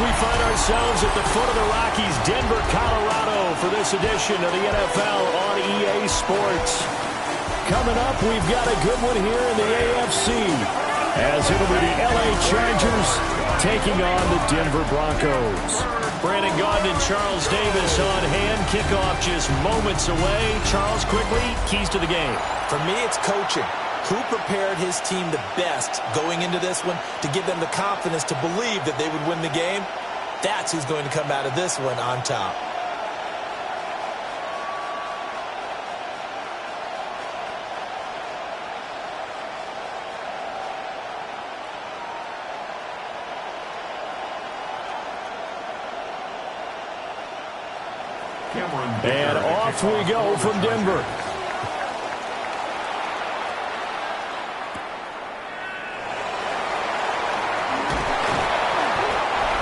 we find ourselves at the foot of the Rockies, Denver, Colorado, for this edition of the NFL on EA Sports. Coming up, we've got a good one here in the AFC, as it'll be the LA Chargers taking on the Denver Broncos. Brandon Gaudin and Charles Davis on hand. Kickoff just moments away. Charles, quickly, keys to the game. For me, it's coaching. Who prepared his team the best going into this one to give them the confidence to believe that they would win the game? That's who's going to come out of this one on top. And off we go from Denver.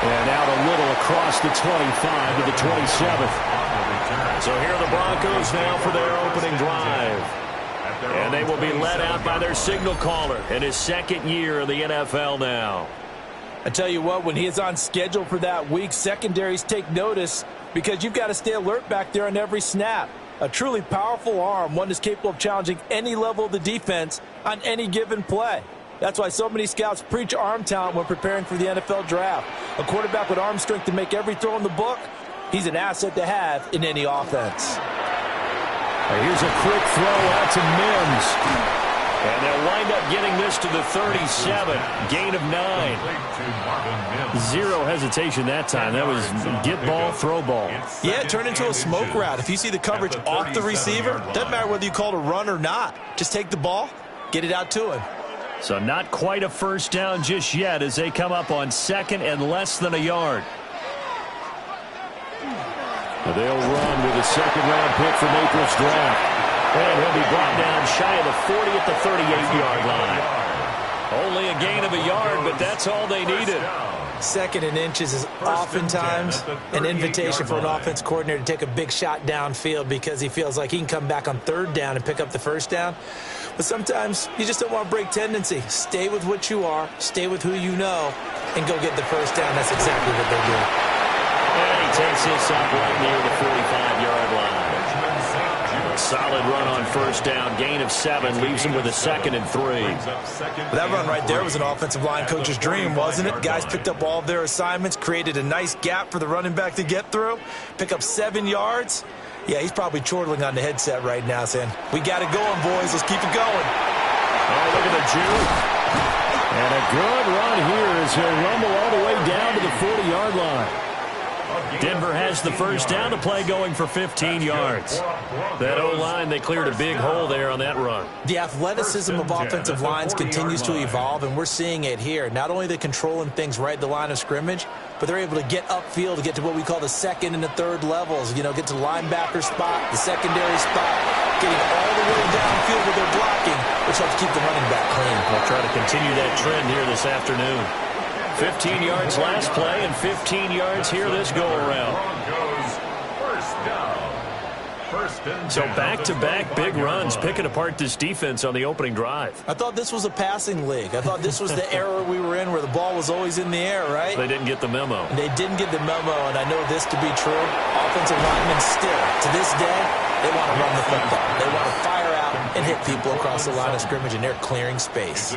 And out a little across the 25 to the 27th. So here are the Broncos now for their opening drive. And they will be led out by their signal caller in his second year in the NFL now. I tell you what, when he is on schedule for that week, secondaries take notice because you've got to stay alert back there on every snap. A truly powerful arm, one that's capable of challenging any level of the defense on any given play. That's why so many scouts preach arm talent when preparing for the NFL draft. A quarterback with arm strength to make every throw in the book, he's an asset to have in any offense. Here's a quick throw out to Mims. And they'll wind up getting this to the 37. Gain of 9. Zero hesitation that time. That was get ball, throw ball. Yeah, it turned into a smoke route. If you see the coverage off the receiver, doesn't matter whether you call it a run or not. Just take the ball, get it out to him. So not quite a first down just yet as they come up on second and less than a yard. They'll run with a second-round pick from April's draft. And he'll be brought down shy of the 40 at the 38-yard line. Only a gain of a yard, but that's all they needed. Second and inches is oftentimes an invitation for an offense coordinator to take a big shot downfield because he feels like he can come back on third down and pick up the first down. But sometimes you just don't want to break tendency. Stay with what you are, stay with who you know, and go get the first down. That's exactly what they do. And he takes this up right near the 45-yard line. Solid run on first down. Gain of 7 leaves him with a 2nd and 3. That run right there was an offensive line coach's dream, wasn't it? Guys picked up all of their assignments, created a nice gap for the running back to get through, pick up 7 yards. Yeah, he's probably chortling on the headset right now saying, we got it going, boys. Let's keep it going. Oh, look at the juke. And a good run here as he'll rumble all the way down to the 40-yard line. Denver has the first down. The play going for 15 yards. That O-line, they cleared a big hole there on that run. The athleticism of offensive lines continues to evolve, and we're seeing it here. Not only are they controlling things right at the line of scrimmage, but they're able to get upfield to get to what we call the second and the third levels. You know, get to the linebacker spot, the secondary spot, getting all the way downfield with their blocking, which helps keep the running back clean. We'll try to continue that trend here this afternoon. 15 yards last play and 15 yards here this go-around. So back-to-back big runs picking apart this defense on the opening drive. I thought this was a passing league. I thought this was the era we were in where the ball was always in the air, right? They didn't get the memo. They didn't get the memo, and I know this to be true. Offensive linemen still, to this day, they want to run the football. They want to fire out and hit people across the line of scrimmage, and they're clearing space.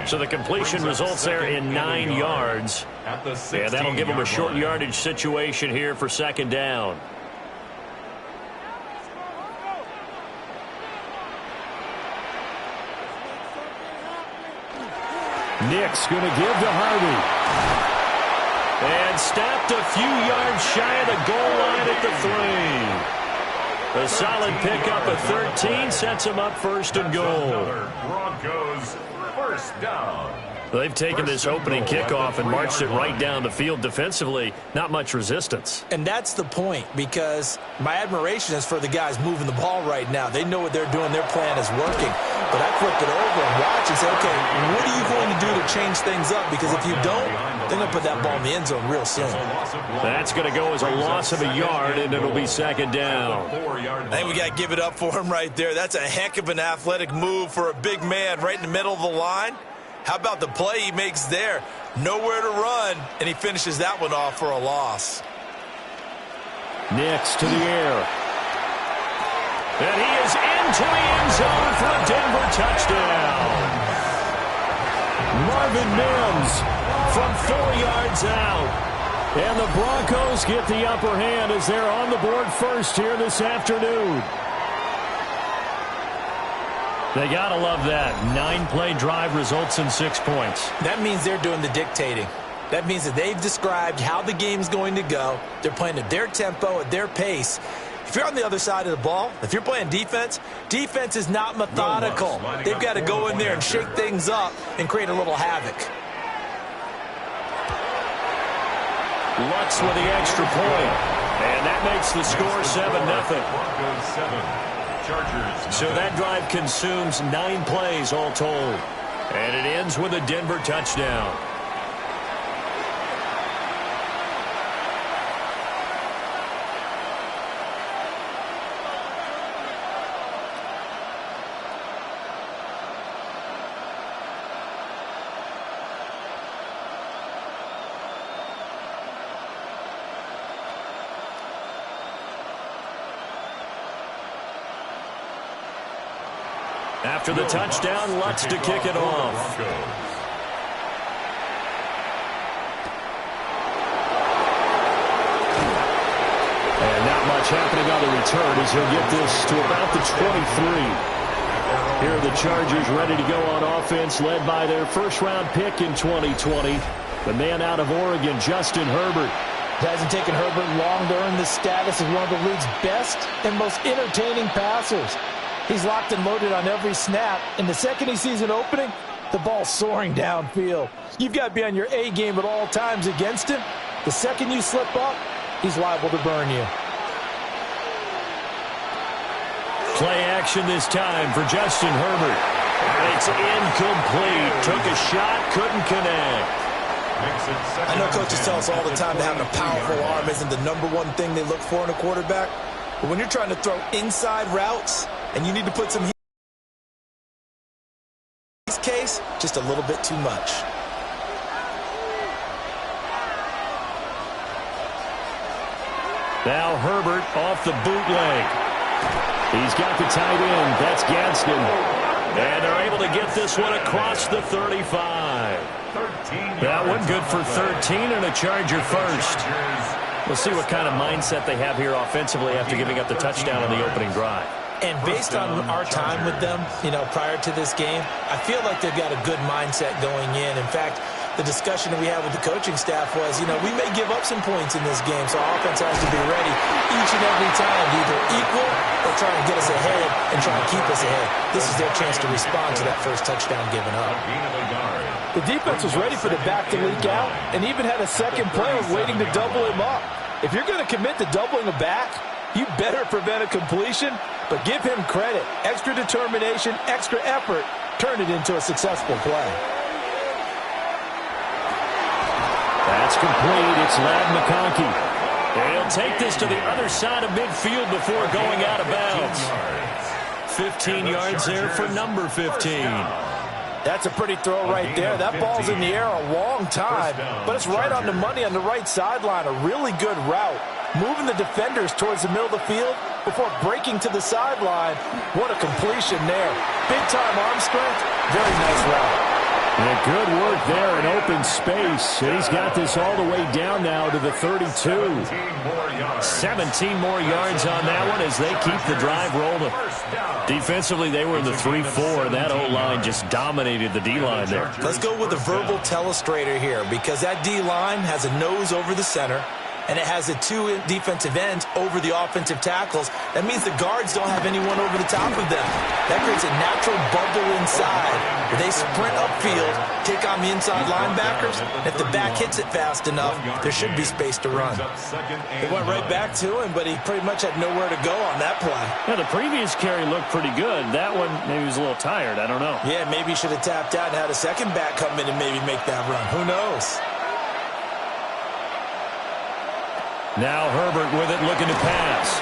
So the completion results there in 9 yards. And that'll give them a short yardage situation here for second down. Nick's going to give to Harvey. And stopped a few yards shy of the goal line at the 3. A solid pickup of 13 sets him up first and goal. Broncos first down. They've taken this opening kickoff and marched it right down the field defensively. Not much resistance. And that's the point, because my admiration is for the guys moving the ball right now. They know what they're doing. Their plan is working. But I flipped it over and watched and said, okay, what are you going to do to change things up? Because if you don't, they're going to put that ball in the end zone real soon. That's going to go as a loss of a yard, and it'll be second down. I think we got to give it up for him right there. That's a heck of an athletic move for a big man right in the middle of the line. How about the play he makes there? Nowhere to run, and he finishes that one off for a loss. Next to the air. And he is into the end zone for a Denver touchdown. Marvin Mims from 4 yards out. And the Broncos get the upper hand as they're on the board first here this afternoon. They got to love that. 9-play drive results in 6 points. That means they're doing the dictating. That means that they've described how the game's going to go. They're playing at their tempo, at their pace. If you're on the other side of the ball, if you're playing defense, defense is not methodical. They've got to go in there and shake things up and create a little havoc. Lutz with the extra point. And that makes the score 7-0. So that drive consumes 9 plays all told. And it ends with a Denver touchdown. After the touchdown, Lutz to kick it off. And not much happening on the return as he'll get this to about the 23. Here are the Chargers ready to go on offense, led by their first-round pick in 2020, the man out of Oregon, Justin Herbert. It hasn't taken Herbert long to earn this status as one of the league's best and most entertaining passers. He's locked and loaded on every snap, and the second he sees an opening, the ball's soaring downfield. You've got to be on your A game at all times against him. The second you slip up, he's liable to burn you. Play action this time for Justin Herbert. And it's incomplete. Took a shot, couldn't connect. I know coaches tell us all the time that having a powerful arm isn't the #1 thing they look for in a quarterback. But when you're trying to throw inside routes, and you need to put some heat in this case, just a little bit too much. Now Herbert off the bootleg. He's got the tight end. That's Gadsden. And they're able to get this one across the 35. That one good for 13 and a Charger first. We'll see what kind of mindset they have here offensively after giving up the touchdown on the opening drive. And based on our time with them, prior to this game, I feel like they've got a good mindset going in. In fact, the discussion that we had with the coaching staff was, we may give up some points in this game, so our offense has to be ready each and every time to either equal or try and get us ahead and try and keep us ahead. This is their chance to respond to that first touchdown given up. The defense was ready for the back to leak out and even had a second player waiting to double him up. If you're going to commit to doubling a back, you better prevent a completion, but give him credit. Extra determination, extra effort, turn it into a successful play. That's complete. It's Ladd McConkey. He'll take this to the other side of midfield before going out of bounds. 15 yards there for number 15. That's a pretty throw right there. That ball's in the air a long time, but it's right on the money on the right sideline. A really good route. Moving the defenders towards the middle of the field before breaking to the sideline. What a completion there. Big-time arm strength. Very nice route. And good work there in open space. And he's got this all the way down now to the 32. 17 more yards on that one as they keep the drive rolling. Defensively, they were in the 3-4. That O-line just dominated the D-line there. Let's go with a verbal telestrator here because that D-line has a nose over the center. And it has the 2 defensive ends over the offensive tackles. That means the guards don't have anyone over the top of them. That creates a natural bubble inside where they sprint upfield, take on the inside linebackers. And if the back hits it fast enough, there should be space to run. They went right back to him, but he pretty much had nowhere to go on that play. Yeah, the previous carry looked pretty good. That one, maybe he was a little tired. I don't know. Yeah, maybe he should have tapped out and had a second back come in and maybe make that run. Who knows? Now Herbert with it, looking to pass.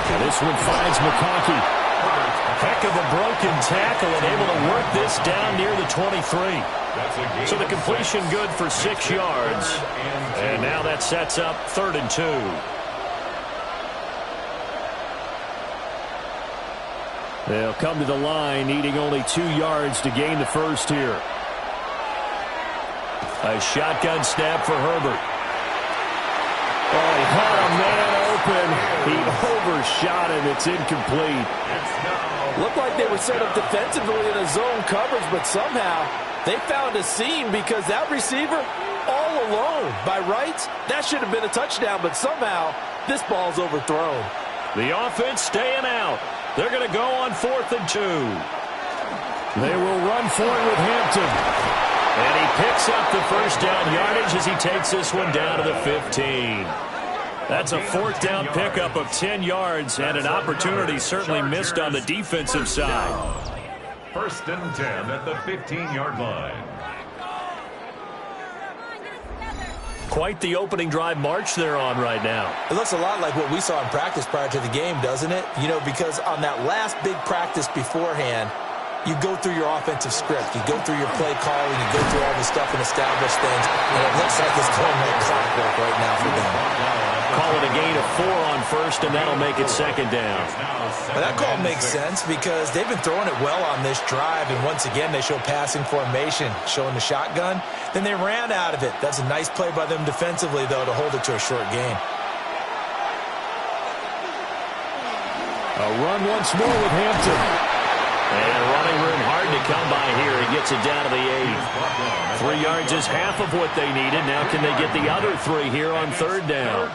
And this one finds McConkey. Heck of a broken tackle and able to work this down near the 23. So the completion good for 6 yards. And now that sets up 3rd and 2. They'll come to the line needing only 2 yards to gain the first here. A shotgun snap for Herbert. Oh, he had a man open. He overshot him. It's incomplete. Looked like they were set up defensively in a zone coverage, but somehow they found a seam because that receiver all alone. By rights, that should have been a touchdown, but somehow this ball's overthrown. The offense staying out. They're going to go on 4th and 2. They will run for it with Hampton. And he picks up the first down yardage as he takes this one down to the 15. That's a 4th down pickup of 10 yards and an opportunity certainly missed on the defensive side. 1st and 10 at the 15-yard line. Quite the opening drive march they're on right now. It looks a lot like what we saw in practice prior to the game, doesn't it? You know, because on that last big practice beforehand, you go through your offensive script. You go through your play calling. You go through all the stuff and establish things. And it looks like it's going like clockwork right now for them. Call it a gain of 4 on 1st, and that'll make it 2nd down. But that call makes sense because they've been throwing it well on this drive. And once again, they show passing formation, showing the shotgun. Then they ran out of it. That's a nice play by them defensively, though, to hold it to a short gain. A run once more with Hampton. And running room hard to come by here. He gets it down to the 8. 3 yards is half of what they needed. Now can they get the other 3 here on 3rd down?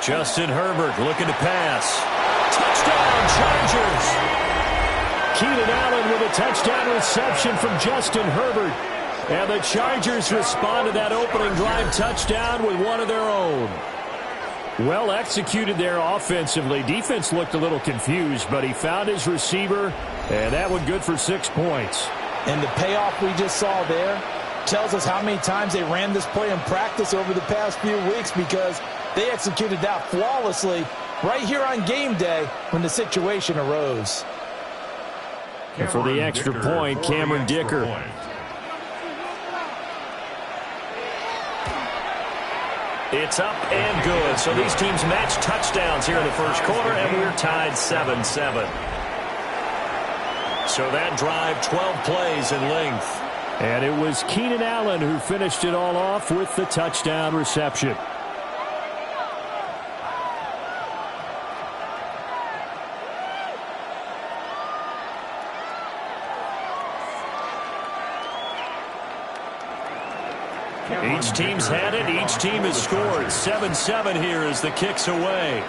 Justin Herbert looking to pass. Touchdown, Chargers! Keenan Allen with a touchdown reception from Justin Herbert. And the Chargers respond to that opening drive touchdown with one of their own. Well executed there offensively. Defense looked a little confused, but he found his receiver, and that one good for 6 points. And the payoff we just saw there tells us how many times they ran this play in practice over the past few weeks because they executed that flawlessly right here on game day when the situation arose. And for the extra point, Cameron Dicker. It's up and good. So these teams match touchdowns here in the first quarter, and we're tied 7-7. So that drive, 12 plays in length. And it was Keenan Allen who finished it all off with the touchdown reception. Each team's had it. Each team has scored. 7-7 here as the kick's away.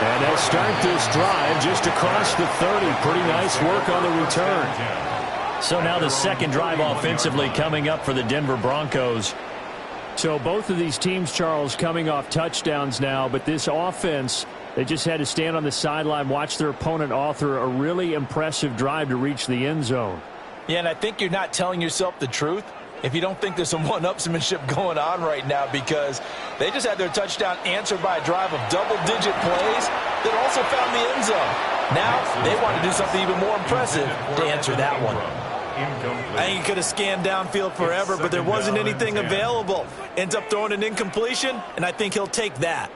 And they'll start this drive just across the 30. Pretty nice work on the return. So now the second drive offensively coming up for the Denver Broncos. So both of these teams, Charles, coming off touchdowns now, but this offense, they just had to stand on the sideline, watch their opponent author a really impressive drive to reach the end zone. Yeah, and I think you're not telling yourself the truth if you don't think there's some one-upsmanship going on right now because they just had their touchdown answered by a drive of double-digit plays that also found the end zone. Now they want to do something even more impressive to answer that one. I think he could have scanned downfield forever, but there wasn't anything available. Ends up throwing an incompletion, and I think he'll take that.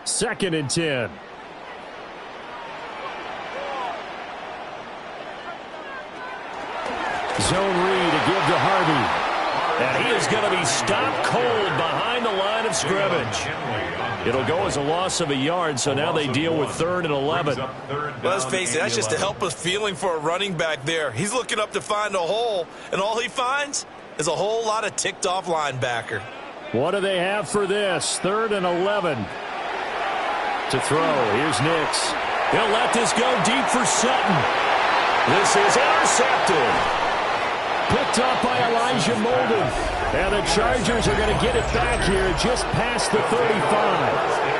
2nd and 10. Zone read to give to Harvey. And he is going to be stopped cold behind the line of scrimmage. It'll go as a loss of a yard, so now they deal with 3rd and 11. Well, let's face it, that's just a helpless feeling for a running back there. He's looking up to find a hole, and all he finds is a whole lot of ticked-off linebacker. What do they have for this? 3rd and 11. To throw. Here's Nix. He'll let this go deep for Sutton. This is intercepted. Picked up by Elijah Molden. And the Chargers are going to get it back here just past the 35.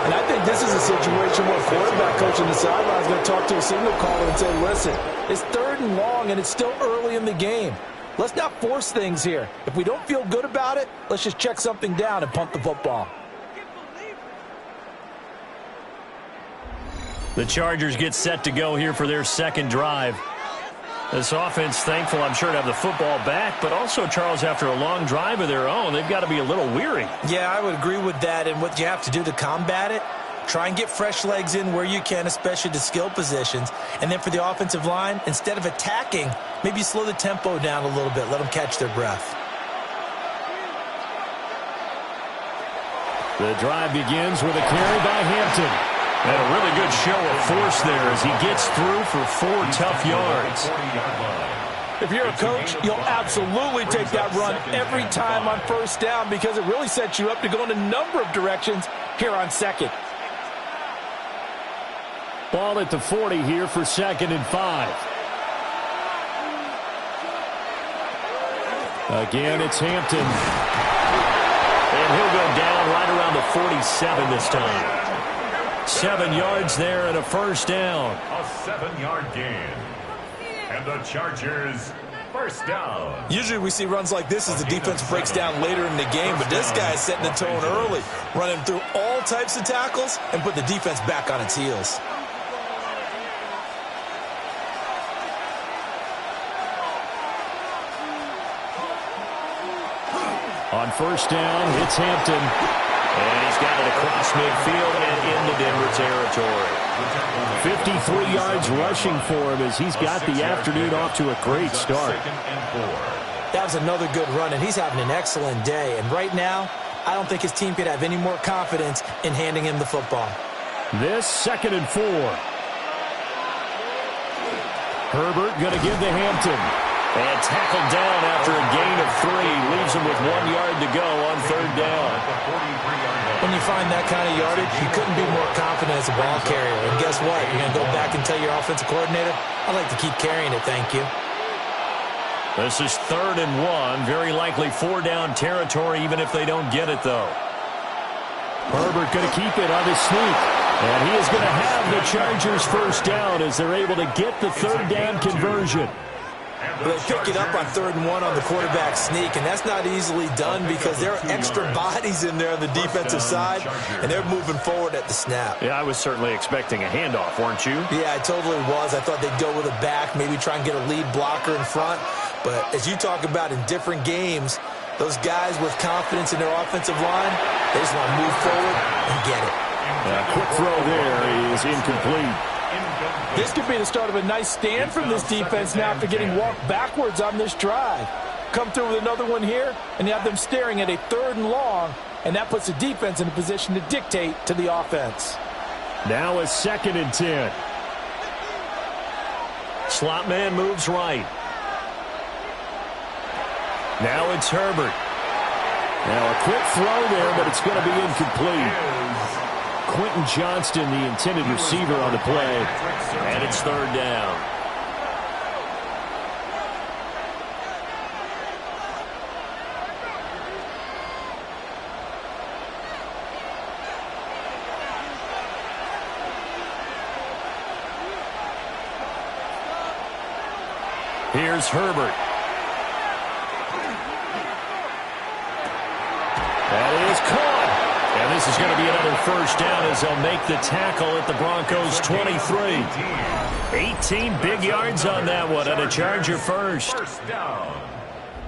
And I think this is a situation where a quarterback coach on the sideline is going to talk to a signal caller and say, listen, it's 3rd and long and it's still early in the game. Let's not force things here. If we don't feel good about it, let's just check something down and punt the football. The Chargers get set to go here for their second drive. This offense, thankful, I'm sure, to have the football back, but also, Charles, after a long drive of their own, they've got to be a little weary. Yeah, I would agree with that, and what you have to do to combat it, try and get fresh legs in where you can, especially to skill positions. And then for the offensive line, instead of attacking, maybe slow the tempo down a little bit, let them catch their breath. The drive begins with a carry by Hampton. And a really good show of force there as he gets through for 4 tough yards. If you're a coach, you'll absolutely take that run every time on 1st down because it really sets you up to go in a number of directions here on 2nd. Ball at the 40 here for 2nd and 5. Again, it's Hampton. And he'll go down right around the 47 this time. 7 yards there and a 1st down. A 7-yard gain. And the Chargers, 1st down. Usually we see runs like this as the defense breaks down later in the game, but this guy is setting the tone early, running through all types of tackles and put the defense back on its heels. On 1st down, it's Hampton. And he's got it across midfield and into Denver territory. 53 yards rushing for him as he's got the afternoon off to a great start. That was another good run, and he's having an excellent day. And right now, I don't think his team could have any more confidence in handing him the football. This 2nd and 4. Herbert going to give to Hampton. And tackled down after a gain of 3. Leaves him with 1 yard to go on 3rd down. When you find that kind of yardage, you couldn't be more confident as a ball carrier. And guess what? You're going to go back and tell your offensive coordinator, I'd like to keep carrying it, thank you. This is 3rd and 1. Very likely 4-down territory, even if they don't get it, though. Herbert going to keep it on his sneak. And he is going to have the Chargers 1st down as they're able to get the 3rd down conversion. They pick it up on 3rd and 1 on the quarterback sneak, and that's not easily done because there are extra bodies in there on the defensive side, and they're moving forward at the snap. Yeah, I was certainly expecting a handoff, weren't you? Yeah, I totally was. I thought they'd go with a back, maybe try and get a lead blocker in front. But as you talk about in different games, those guys with confidence in their offensive line, they just want to move forward and get it. A quick throw there is incomplete. This could be the start of a nice stand from this defense now after getting walked backwards on this drive. Come through with another one here, and you have them staring at a 3rd and long, and that puts the defense in a position to dictate to the offense. Now a 2nd and 10. Slot man moves right. Now it's Herbert. Now a quick throw there, but it's going to be incomplete. Quentin Johnston, the intended receiver on the play. And it's 3rd down. Here's Herbert. That is caught. And this is going to be another 1st down as they'll make the tackle at the Broncos 23. 18 big yards on that one, and a Charger 1st down.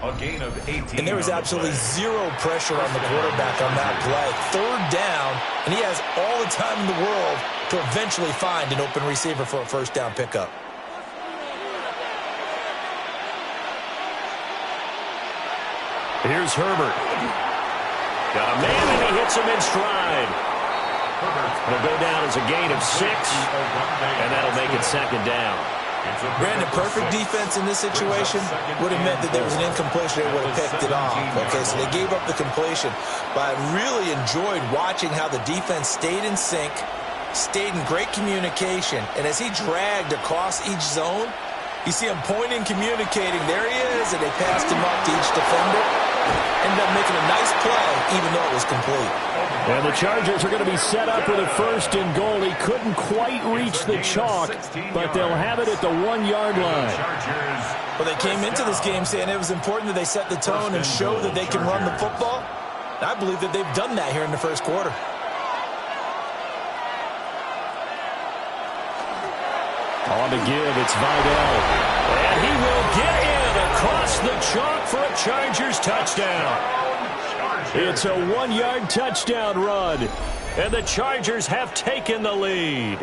A gain of 18. And there was absolutely zero pressure on the quarterback on that play. 3rd down, and he has all the time in the world to eventually find an open receiver for a 1st down pickup. Here's Herbert. Got a man, and he hits him in stride. It'll go down as a gain of 6, and that'll make it 2nd down. Brandon, perfect defense in this situation would have meant that there was an incompletion. They would have picked it off. Okay, so they gave up the completion. But I really enjoyed watching how the defense stayed in sync, stayed in great communication, and as he dragged across each zone, You see him pointing, communicating. There he is, and they passed him up to each defender. Ended up making a nice play, even though it was complete. And the Chargers are going to be set up with a 1st and goal. He couldn't quite reach the chalk, but they'll have it at the 1-yard line. Well, they came into this game saying it was important that they set the tone and show that they can run the football. I believe that they've done that here in the first quarter. On to give, it's Vidal. And he will get in across the chalk for a Chargers touchdown. It's a 1-yard touchdown run. And the Chargers have taken the lead.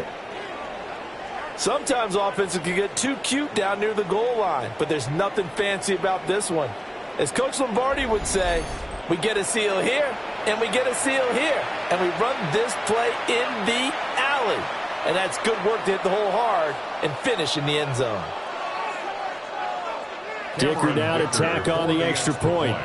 Sometimes offenses can get too cute down near the goal line, but there's nothing fancy about this one. As Coach Lombardi would say, we get a seal here, and we get a seal here, and we run this play in the alley. And that's good work to hit the hole hard and finish in the end zone. Dicker now to tack on the extra point.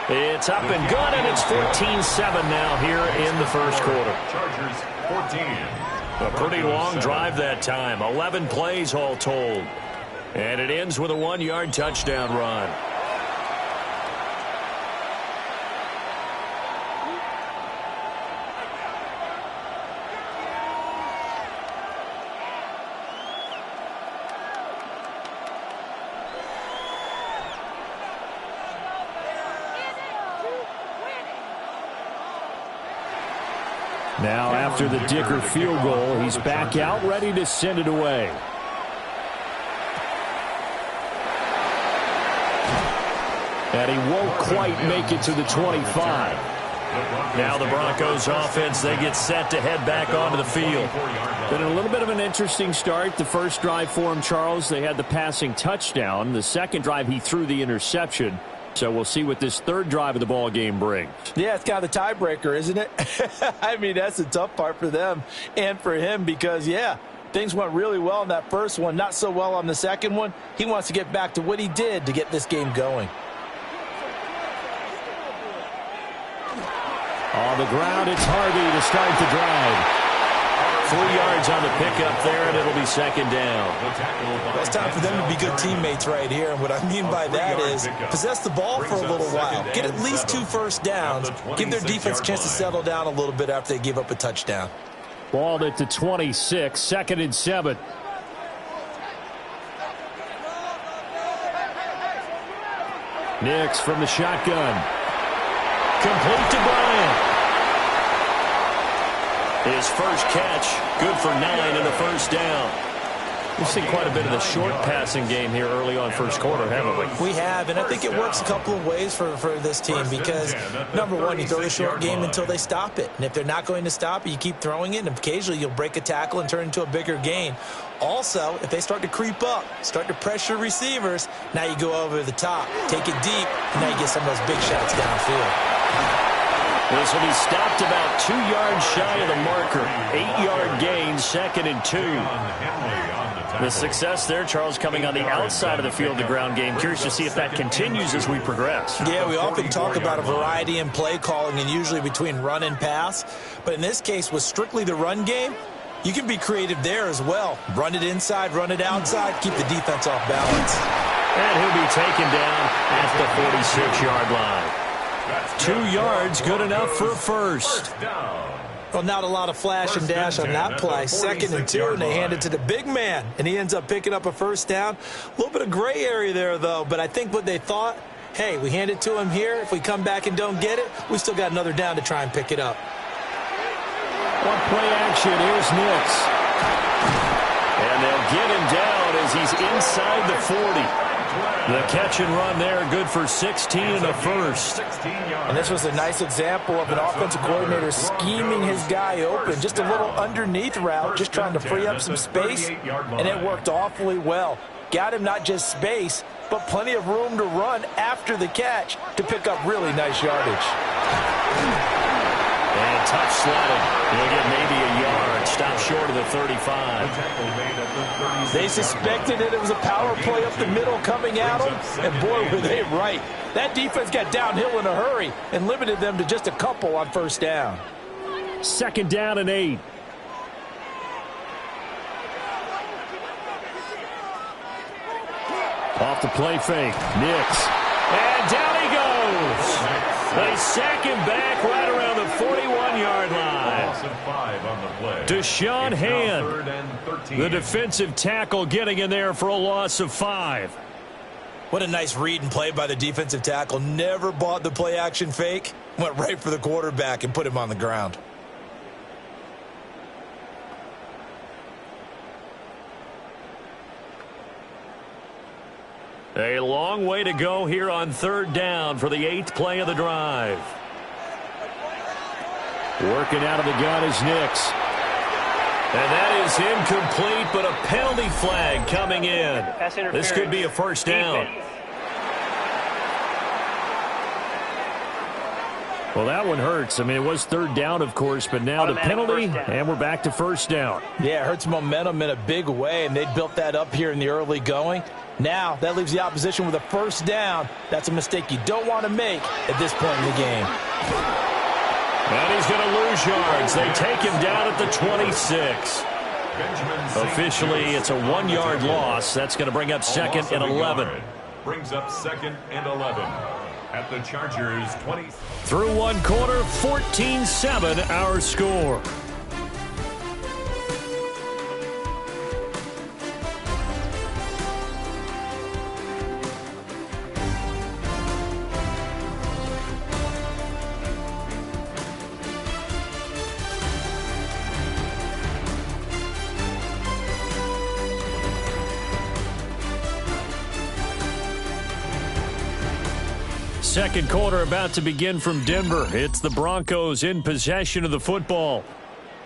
It's up and good, and it's 14-7 now here in the first quarter. Chargers 14. A pretty long drive that time. 11 plays all told. And it ends with a 1-yard touchdown run. Now, after the Dicker field goal, he's back out, ready to send it away. And he won't quite make it to the 25. Now the Broncos offense, they get set to head back onto the field. Been a little bit of an interesting start. The first drive for him, Charles, they had the passing touchdown. The second drive, he threw the interception. So we'll see what this third drive of the ball game brings. Yeah, it's kind of the tiebreaker, isn't it? I mean, that's the tough part for them and for him because, yeah, things went really well in that first one, not so well on the second one. He wants to get back to what he did to get this game going. On the ground, it's Harvey to start the drive. 3 yards on the pickup there, and it'll be second down. Well, it's time for them to be good teammates right here. And what I mean by that is possess the ball for a little while. Get at least 2 first downs. Give their defense a chance to settle down a little bit after they give up a touchdown. Balled at the 26, 2nd and 7. Nix from the shotgun. Complete to Bryant. His first catch, good for 9 and a first down. We've seen quite a bit of the short passing game here early on first quarter, haven't we? We have, and I think it works a couple of ways for this team because, number one, you throw the short game until they stop it. And if they're not going to stop it, you keep throwing it, and occasionally you'll break a tackle and turn it into a bigger gain. Also, if they start to creep up, start to pressure receivers, now you go over the top, take it deep, and now you get some of those big shots downfield. This will be stopped about 2 yards shy of the marker. 8-yard gain, 2nd and 2. The success there, Charles, coming on the outside of the field, the ground game. Curious to see if that continues as we progress. Yeah, we often talk about a variety in play calling and usually between run and pass. But in this case, with strictly the run game, you can be creative there as well. Run it inside, run it outside, keep the defense off balance. And he'll be taken down at the 46-yard line. 2 yards, good enough for a first. Well, not a lot of flash and dash on that play. 2nd and 2, and they hand it to the big man, and he ends up picking up a first down. A little bit of gray area there, though, but I think what they thought, hey, we hand it to him here. If we come back and don't get it, we still got another down to try and pick it up. One play action, here's Nix. And they'll get him down as he's inside the 40. The catch and run there, good for 16 and a first. And this was a nice example of an offensive coordinator scheming his guy open. Just a little underneath route, just trying to free up some space, and it worked awfully well. Got him not just space, but plenty of room to run after the catch to pick up really nice yardage. And tough sledding. He'll get maybe a yard. Stop short of the 35. They suspected that it was a power play up the middle coming at them, and boy, were they right. That defense got downhill in a hurry and limited them to just a couple on first down. 2nd down and 8. the play fake. Nix. And down he goes. They sack him back right around the 41-yard line. Loss of 5 on the play. Deshaun Hand, the defensive tackle, getting in there for a loss of 5. What a nice read and play by the defensive tackle. Never bought the play-action fake. Went right for the quarterback and put him on the ground. A long way to go here on 3rd down for the 8th play of the drive. Working out of the gun is Nix. And that is incomplete, but a penalty flag coming in. This could be a first down. Well, that one hurts. I mean, it was 3rd down, of course, but now the penalty, and we're back to first down. Yeah, it hurts momentum in a big way, and they built that up here in the early going. Now, that leaves the opposition with a first down. That's a mistake you don't want to make at this point in the game. And he's going to lose yards. They take him down at the 26. Officially, it's a 1-yard loss. That's going to bring up 2nd and 11. Brings up 2nd and 11 at the Chargers 20. Through one quarter, 14-7 our score. Second quarter about to begin from Denver. It's the Broncos in possession of the football.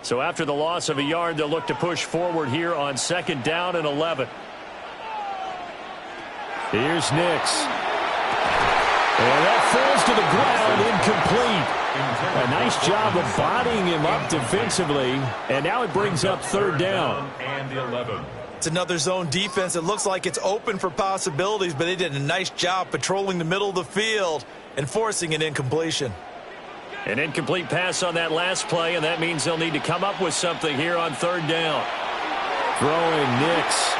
So after the loss of a yard, they'll look to push forward here on 2nd down and 11. Here's Nix. And that falls to the ground, incomplete. A nice job of bodying him up defensively. And now it brings up 3rd down. And 11. It's another zone defense. It looks like it's open for possibilities, but they did a nice job patrolling the middle of the field and forcing an incompletion. An incomplete pass on that last play, and that means they'll need to come up with something here on 3rd down. Throwing Nix.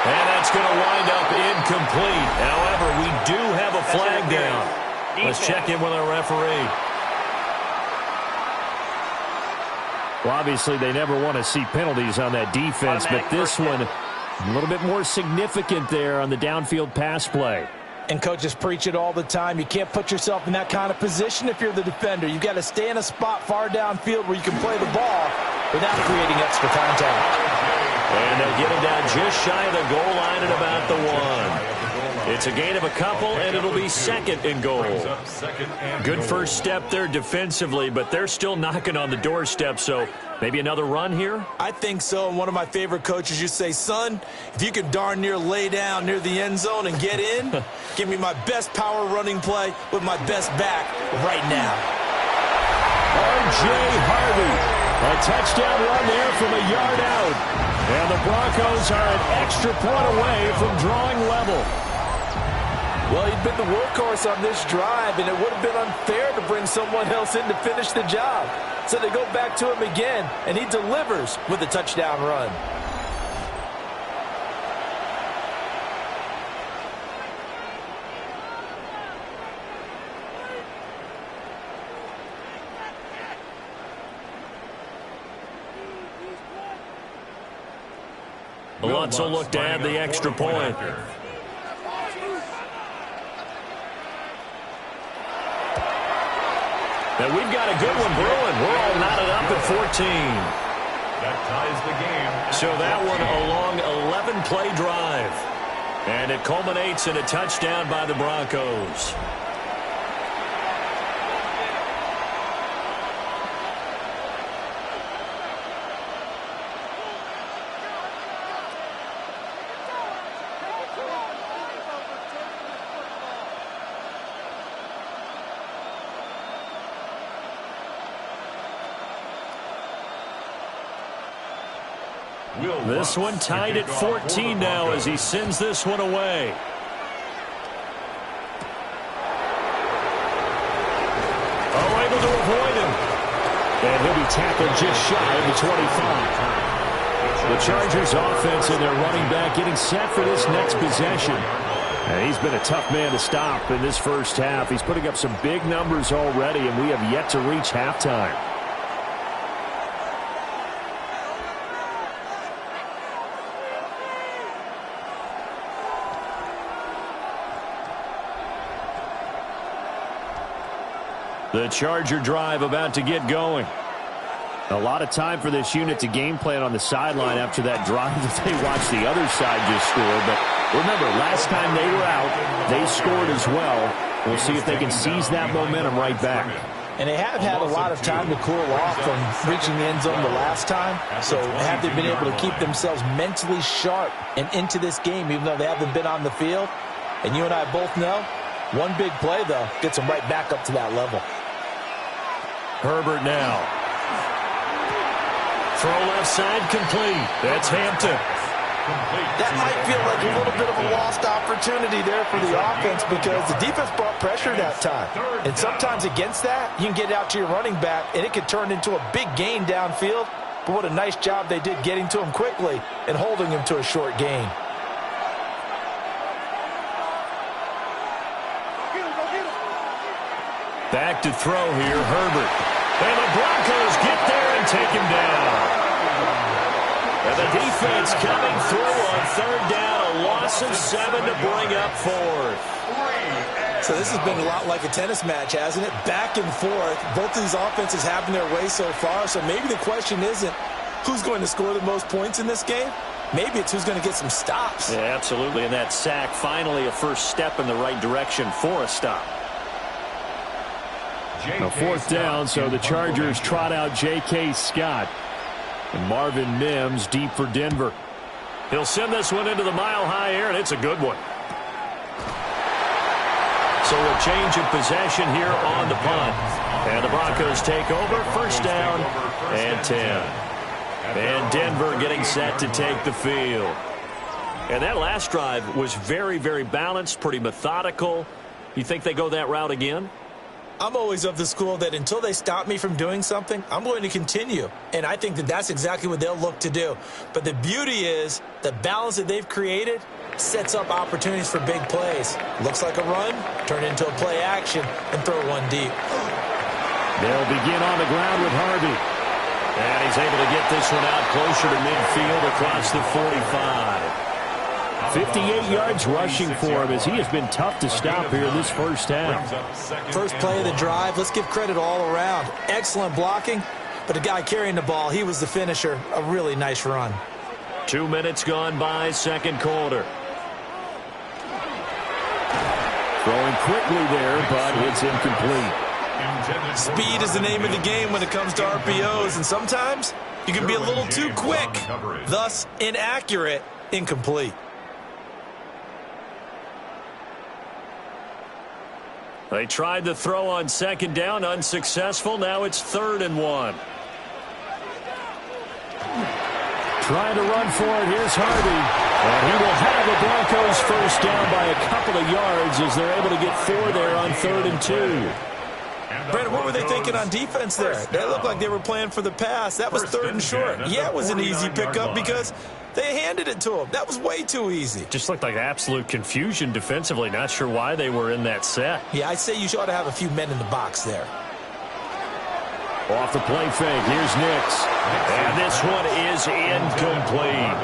And that's going to wind up incomplete. However, we do have a flag down. Let's check in with our referee. Well, obviously, they never want to see penalties on that defense, but this one a little bit more significant there on the downfield pass play. And coaches preach it all the time. You can't put yourself in that kind of position if you're the defender. You've got to stay in a spot far downfield where you can play the ball without creating extra contact. And they'll get him down just shy of the goal line at about the 1. It's a gain of a couple, and it'll be 2nd and goal. Good first step there defensively, but they're still knocking on the doorstep, so maybe another run here? I think so, and one of my favorite coaches used to say, son, if you could darn near lay down near the end zone and get in, give me my best power running play with my best back right now. R.J. Harvey. A touchdown run there from a yard out. And the Broncos are an extra point away from drawing level. Well, he'd been the workhorse on this drive, and it would have been unfair to bring someone else in to finish the job. So they go back to him again, and he delivers with a touchdown run. Lutz will look to add the extra point. And we've got a good one brewing. We're all knotted up at 14. That ties the game. So that one a long 11-play drive. And it culminates in a touchdown by the Broncos. This one tied at 14 now as he sends this one away. Oh, able to avoid him. And he'll be tackled just shy of the 25. The Chargers offense and their running back getting set for this next possession. And he's been a tough man to stop in this first half. He's putting up some big numbers already, and we have yet to reach halftime. The Charger drive about to get going. A lot of time for this unit to game plan on the sideline after that drive that they watched the other side just score. But remember, last time they were out, they scored as well. We'll see if they can seize that momentum right back. And they have had a lot of time to cool off from reaching the end zone the last time. So have they been able to keep themselves mentally sharp and into this game, even though they haven't been on the field? And you and I both know, one big play, though, gets them right back up to that level. Herbert now. Throw left side complete. That's Hampton. That might feel like a little bit of a lost opportunity there for the offense because the defense brought pressure that time. And sometimes against that, you can get it out to your running back, and it could turn into a big gain downfield. But what a nice job they did getting to him quickly and holding him to a short gain. Back to throw here, Herbert. And the Broncos get there and take him down. And the defense coming through on third down, a loss of 7 to bring up fourth. So this has been a lot like a tennis match, hasn't it? Back and forth. Both of these offenses having their way so far. So maybe the question isn't who's going to score the most points in this game. Maybe it's who's going to get some stops. Yeah, absolutely. And that sack, finally a first step in the right direction for a stop. A fourth down, so the Chargers trot out J.K. Scott. And Marvin Mims deep for Denver. He'll send this one into the mile-high air, and it's a good one. So a change of possession here on the punt. And the Broncos take over, first down and 10. And Denver getting set to take the field. And that last drive was very, very balanced, pretty methodical. You think they go that route again? I'm always of the school that until they stop me from doing something, I'm going to continue. And I think that that's exactly what they'll look to do. But the beauty is the balance that they've created sets up opportunities for big plays. Looks like a run, turn into a play action, and throw one deep. They'll begin on the ground with Harvey. And he's able to get this one out closer to midfield across the 45. 58 yards rushing for him as he has been tough to stop here in this first half. First play of the drive, let's give credit all around. Excellent blocking, but the guy carrying the ball, he was the finisher. A really nice run. 2 minutes gone by, second quarter. Throwing quickly there, but it's incomplete. Speed is the name of the game when it comes to RPOs, and sometimes you can be a little too quick, thus inaccurate, incomplete. They tried the throw on second down, unsuccessful. Now it's 3rd and 1. Trying to run for it. Here's Harvey. And he will have the Broncos first down by a couple of yards as they're able to get 4 there on 3rd and 2. Brandon, what were they thinking on defense there? They looked like they were playing for the pass. That was 3rd and short. Yeah, it was an easy pickup because they handed it to him. That was way too easy. Just looked like absolute confusion defensively. Not sure why they were in that set. Yeah, I'd say you ought to have a few men in the box there. Off the play fake, here's Nix. And this one is incomplete.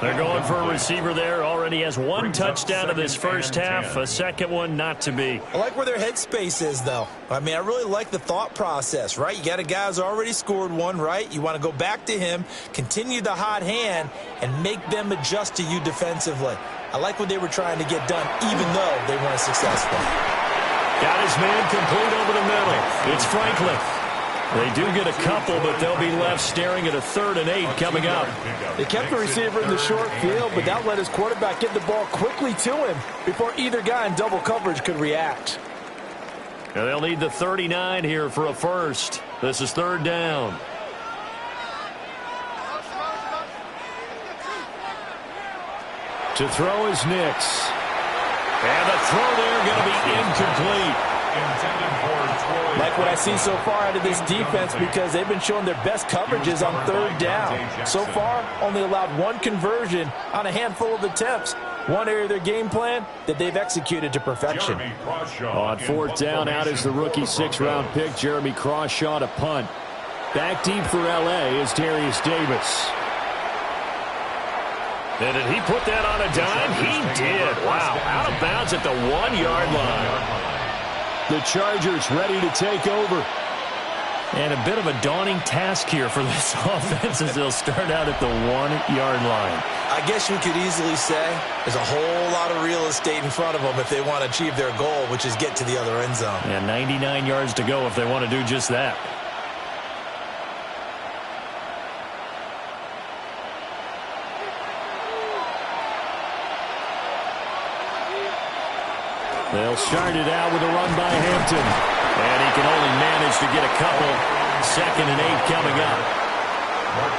They're going for a receiver there. Already has 1 touchdown in this first half. A second one not to be. I like where their headspace is, though. I mean, I really like the thought process, right? You got a guy who's already scored 1, right? You want to go back to him, continue the hot hand, and make them adjust to you defensively. I like what they were trying to get done, even though they weren't successful. Got his man complete over the middle. It's Franklin. They do get a couple, but they'll be left staring at a 3rd and 8 coming up. They kept the receiver in the short field, but that let his quarterback get the ball quickly to him before either guy in double coverage could react. And they'll need the 39 here for a first. This is 3rd down. To throw is Nix. And the throw there going to be incomplete. Like what I see so far out of this defense, because they've been showing their best coverages on third down. So far, only allowed one conversion on a handful of attempts. One area of their game plan that they've executed to perfection. On fourth down, out is the rookie 6th-round pick, Jeremy Crawshaw, to punt. Back deep for L.A. is Darius Davis. And did he put that on a dime? He did. Wow, out of bounds at the 1-yard line. The Chargers ready to take over. And a bit of a daunting task here for this offense as they'll start out at the 1-yard line. I guess you could easily say there's a whole lot of real estate in front of them if they want to achieve their goal, which is get to the other end zone. And 99 yards to go if they want to do just that. They'll start it out with a run by Hampton. And he can only manage to get a couple. 2nd and 8 coming up.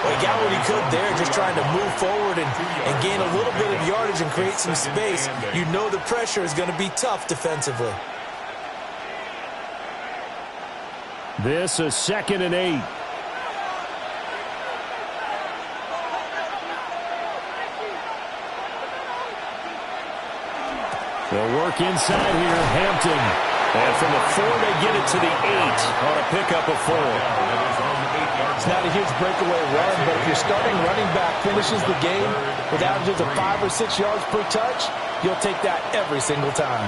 Well, he got what he could there, just trying to move forward and gain a little bit of yardage and create some space. You know the pressure is going to be tough defensively. This is 2nd and 8. They'll work inside here. Hampton. And from the 4, they get it to the 8 on a pickup of 4. It's not a huge breakaway run, but if your starting running back finishes the game with averages of 5 or 6 yards per touch, you'll take that every single time.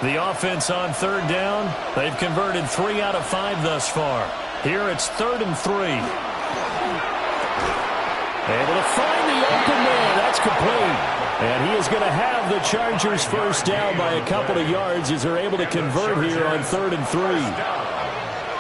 The offense on third down. They've converted 3 out of 5 thus far. Here it's 3rd and 3. Able to find the open man. That's complete. And he is going to have the Chargers first down by a couple of yards as they're able to convert here on 3rd and 3.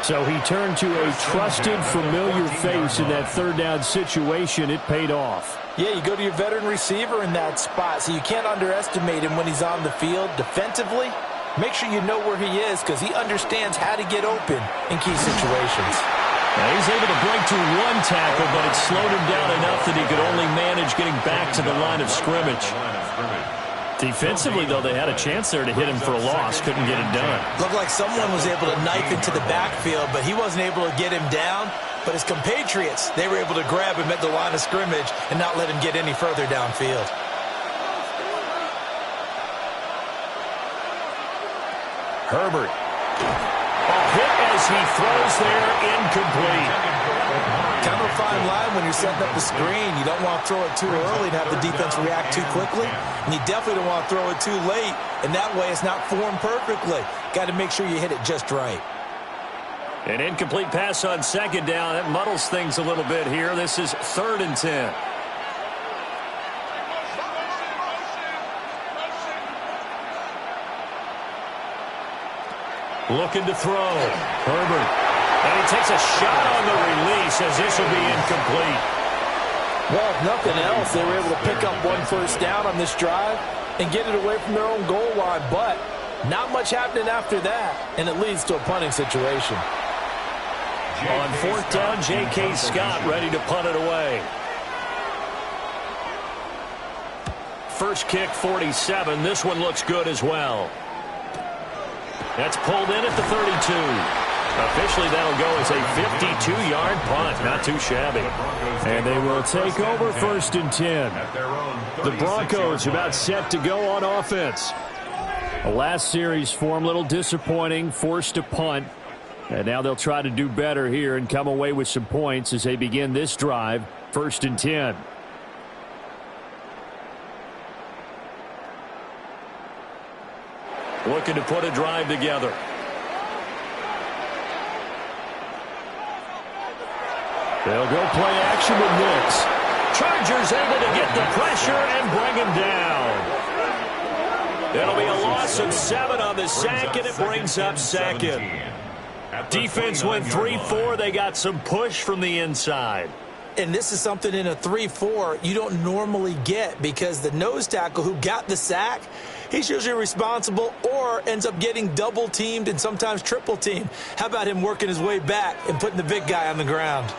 So he turned to a trusted, familiar face in that third down situation. It paid off. Yeah, you go to your veteran receiver in that spot, so you can't underestimate him when he's on the field defensively. Make sure you know where he is because he understands how to get open in key situations. Now he's able to break through 1 tackle, but it slowed him down enough that he could only manage getting back to the line of scrimmage. Defensively, though, they had a chance there to hit him for a loss. Couldn't get it done. Looked like someone was able to knife into the backfield, but he wasn't able to get him down. But his compatriots, they were able to grab him at the line of scrimmage and not let him get any further downfield. Herbert. A hit as he throws there, incomplete. Kind of a fine line when you're setting up the screen. You don't want to throw it too early and have the defense react too quickly. And you definitely don't want to throw it too late. And that way it's not formed perfectly. Got to make sure you hit it just right. An incomplete pass on 2nd down. That muddles things a little bit here. This is 3rd and 10. Looking to throw. Herbert. And he takes a shot on the release as this will be incomplete. Well, if nothing else, they were able to pick up 1 first down on this drive and get it away from their own goal line. But not much happening after that, and it leads to a punting situation. On 4th down, J.K. Scott ready to punt it away. First kick, 47. This one looks good as well. That's pulled in at the 32. Officially, that'll go as a 52-yard punt. Not too shabby. And they will take over 1st and 10. The Broncos about set to go on offense. The last series form, a little disappointing, forced to punt. And now they'll try to do better here and come away with some points as they begin this drive, 1st and 10. Looking to put a drive together. They'll go play action with Nicks. Chargers able to get the pressure and bring him down. It'll be a loss of 7 on the sack, and it brings up 2nd. Defense went 3-4. They got some push from the inside. And this is something in a 3-4 you don't normally get because the nose tackle who got the sack, he's usually responsible or ends up getting double-teamed and sometimes triple-teamed. How about him working his way back and putting the big guy on the ground?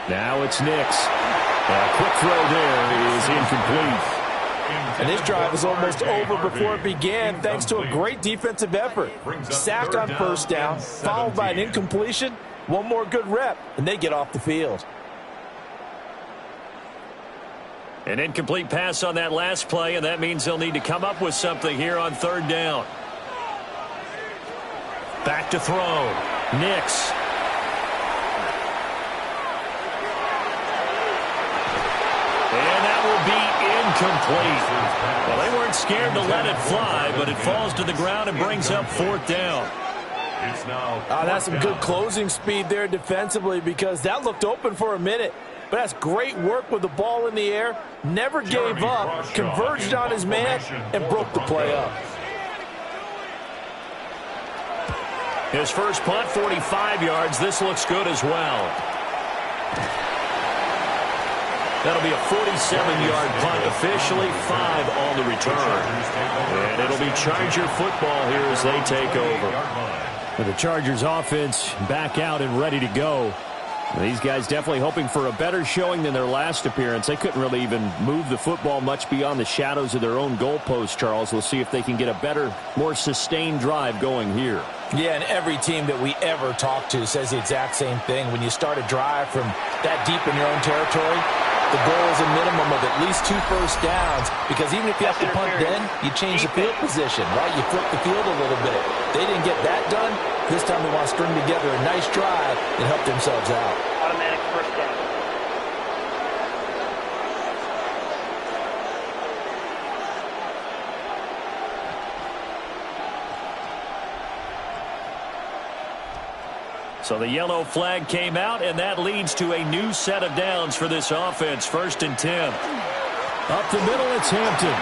Now it's Nicks. A quick throw there is incomplete. And this drive is almost over before it began thanks to a great defensive effort. Sack on first down, followed by an incompletion, one more good rep, and they get off the field. An incomplete pass on that last play, and that means they'll need to come up with something here on third down. Back to throw. Nix. And that will be incomplete. Well, they weren't scared to let it fly, but it falls to the ground and brings up fourth down. That's some good closing speed there defensively because that looked open for a minute. But that's great work with the ball in the air. Never gave up, converged on his man, and broke the play up. His first punt, 45 yards. This looks good as well. That'll be a 47-yard punt, officially 5 on the return. And it'll be Charger football here as they take over. And the Chargers offense back out and ready to go. These guys definitely hoping for a better showing than their last appearance. They couldn't really even move the football much beyond the shadows of their own goalpost, Charles. We'll see if they can get a better, more sustained drive going here. Yeah, and every team that we ever talk to says the exact same thing. When you start a drive from that deep in your own territory, the goal is a minimum of at least 2 first downs, because even if you have to punt then, you change the field position, right? You flip the field a little bit. They didn't get that done. This time they want to string together a nice drive and help themselves out. Automatic first down. So the yellow flag came out, and that leads to a new set of downs for this offense. 1st and 10. Up the middle, it's Hampton.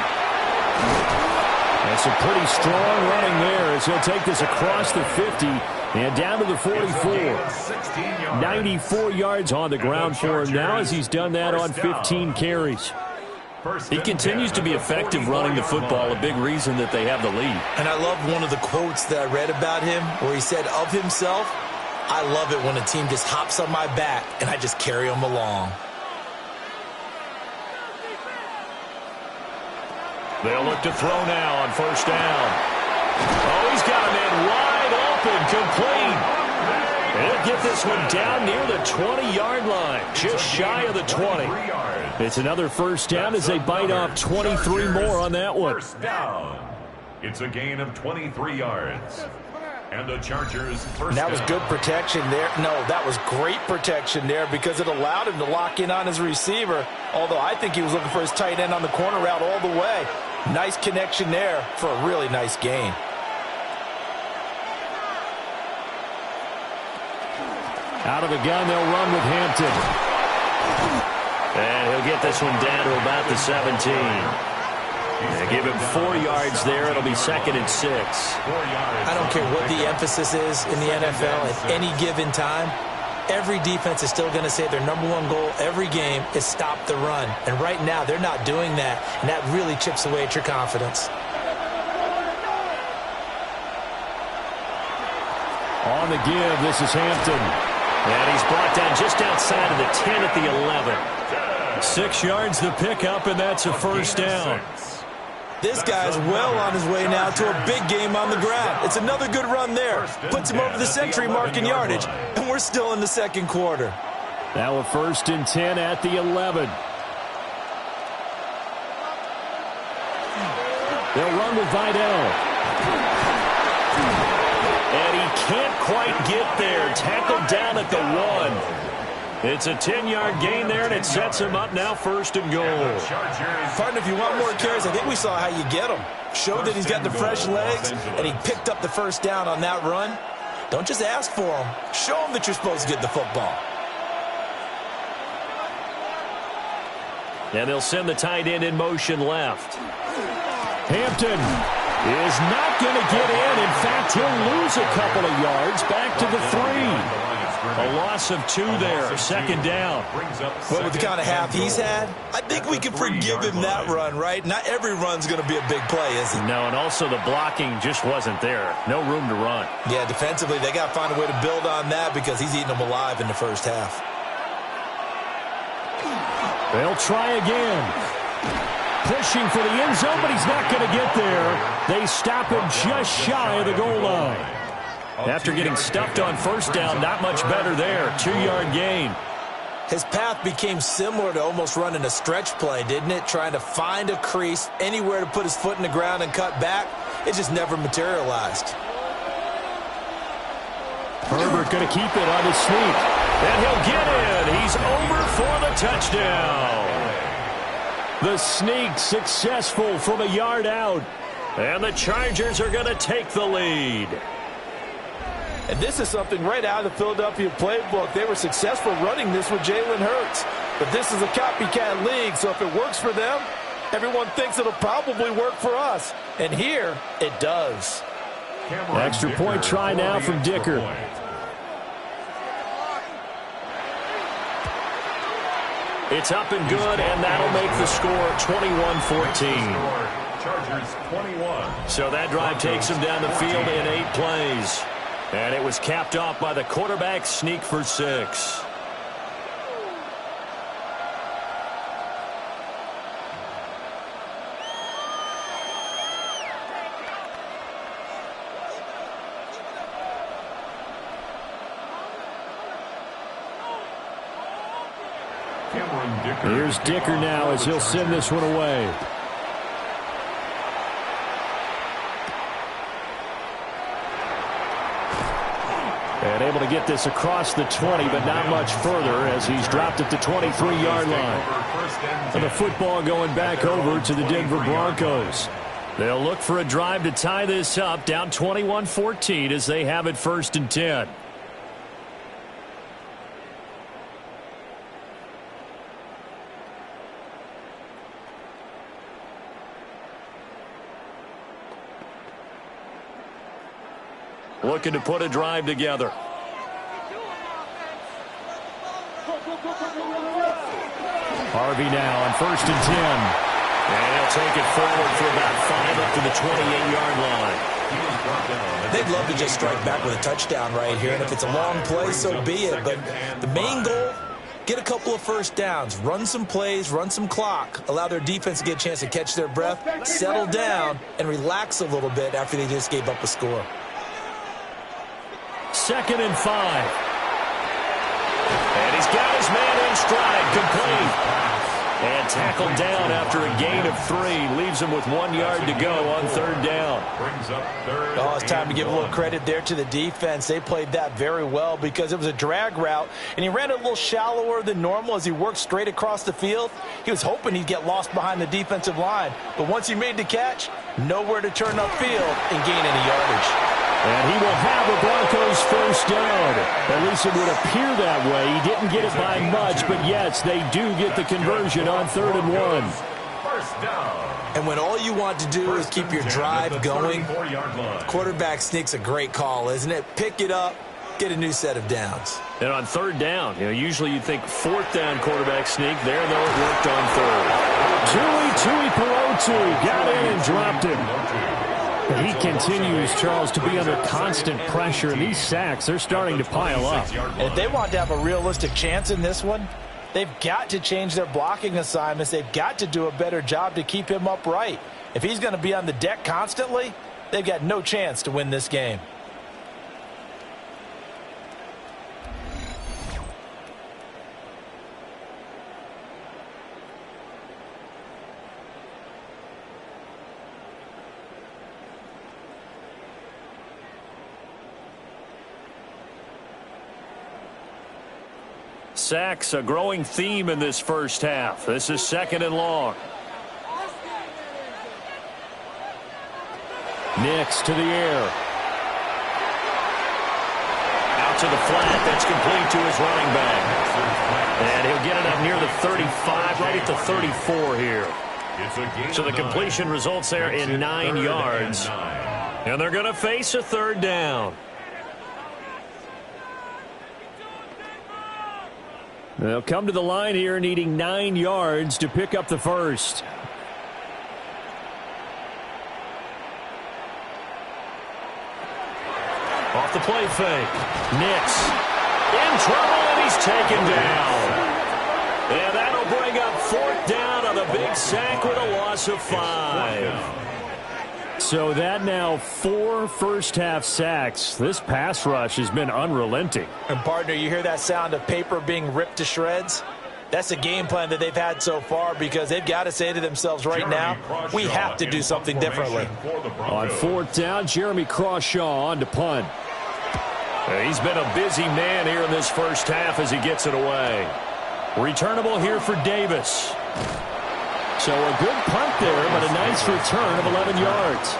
That's a pretty strong running there as he'll take this across the 50 and down to the 44. 94 yards on the ground for him now as he's done that on 15 carries. He continues to be effective running the football, a big reason that they have the lead. And I love one of the quotes that I read about him where he said of himself, "I love it when a team just hops on my back and I just carry them along." They'll look to throw now on first down. Oh, he's got him in wide open, complete. He'll get this one down near the 20-yard line, just shy of the 20. It's another first down as they bite off 23 more on that one. First down. It's a gain of 23 yards. And the Chargers first That was good protection there. No, that was great protection there because it allowed him to lock in on his receiver, although I think he was looking for his tight end on the corner route all the way. Nice connection there for a really nice gain. Out of the gun, they'll run with Hampton. And he'll get this one down to about the 17. They give him 4 yards there. It'll be 2nd and 6. I don't care what the emphasis is in the NFL at any given time. Every defense is still going to say their #1 goal every game is stop the run. And right now, they're not doing that, and that really chips away at your confidence. On the give, this is Hampton. And he's brought down just outside of the 10 at the 11. 6 yards the pickup, and that's a first down. This guy's well on his way now to a big game on the ground. It's another good run there. Puts him over the century mark in yardage, and we're still in the 2nd quarter. Now a 1st and 10 at the 11. They'll run with Vidal. And he can't quite get there. Tackled down at the 1. It's a 10-yard gain there, and it sets him up now 1st and goal. Partner, if you want more carries, I think we saw how you get him. Showed that he's got the fresh legs, and he picked up the first down on that run. Don't just ask for him. Show him that you're supposed to get the football. And they'll send the tight end in motion left. Hampton is not going to get in. In fact, he'll lose a couple of yards back to the 3. A loss of 2 there, 2nd down. Well, with the kind of half he's had, I think we can forgive him that run, right? Not every run's going to be a big play, is it? No, and also the blocking just wasn't there. No room to run. Yeah, defensively, they got to find a way to build on that because he's eating them alive in the first half. They'll try again. Pushing for the end zone, but he's not going to get there. They stop him just shy of the goal line. After getting stuffed on first down, not much better there. 2-yard gain. His path became similar to almost running a stretch play, didn't it? Trying to find a crease, anywhere to put his foot in the ground and cut back. It just never materialized. Herbert going to keep it on his sneak. And he'll get in. He's over for the touchdown. The sneak successful from a yard out. And the Chargers are going to take the lead. And this is something right out of the Philadelphia playbook. They were successful running this with Jalen Hurts. But this is a copycat league, so if it works for them, everyone thinks it'll probably work for us. And here, it does. Extra point try now from Dicker. It's up and good, and that'll make the score 21-14. Chargers 21. So that drive takes them down the field in 8 plays. And it was capped off by the quarterback sneak for 6. Here's Dicker now as he'll send this one away. And able to get this across the 20, but not much further as he's dropped at the 23-yard line. And the football going back over to the Denver Broncos. They'll look for a drive to tie this up, down 21-14 as they have it 1st and 10. Looking to put a drive together. Harvey now on 1st and 10. And he'll take it forward for about 5 up to the 28-yard line. They'd love to just strike back with a touchdown right here, and if it's a long play, so be it. But the main goal, get a couple of first downs, run some plays, run some clock, allow their defense to get a chance to catch their breath, settle down, and relax a little bit after they just gave up a score. 2nd and 5. And he's got his man in stride, complete. And tackled down after a gain of 3. Leaves him with 1 yard to go on 3rd down. Oh, it's time to give a little credit there to the defense. They played that very well because it was a drag route, and he ran it a little shallower than normal as he worked straight across the field. He was hoping he'd get lost behind the defensive line, but once he made the catch, nowhere to turn upfield and gain any yardage. And he will have a Broncos first down. At least it would appear that way. He didn't get it by much, but yes, they do get the conversion on 3rd and 1. First down. And when all you want to do is keep your drive going, quarterback sneak's a great call, isn't it? Pick it up, get a new set of downs. And on 3rd down, usually you think 4th down quarterback sneak. There, though, it worked on 3rd. Tui Perotu got in and dropped him. He continues, Charles, to be under constant pressure, and these sacks, they're starting to pile up. And if they want to have a realistic chance in this one, they've got to change their blocking assignments. They've got to do a better job to keep him upright. If he's going to be on the deck constantly, they've got no chance to win this game. Sacks, a growing theme in this first half. This is 2nd and long. Nix to the air. Out to the flat. That's complete to his running back. And he'll get it up near the 35, right at the 34 here. So the completion results there in 9 yards. And they're going to face a 3rd down. They'll come to the line here needing 9 yards to pick up the first. Off the play fake. Nix in trouble, and he's taken down. And that'll bring up 4th down on the big sack with a loss of 5. So that now 4 first-half sacks. This pass rush has been unrelenting. And, partner, you hear that sound of paper being ripped to shreds? That's the game plan that they've had so far because they've got to say to themselves right now, we have to do something differently. On 4th down, Jeremy Crawshaw on to punt. He's been a busy man here in this first half as he gets it away. Returnable here for Davis. So a good punt there, but a nice return of 11 yards.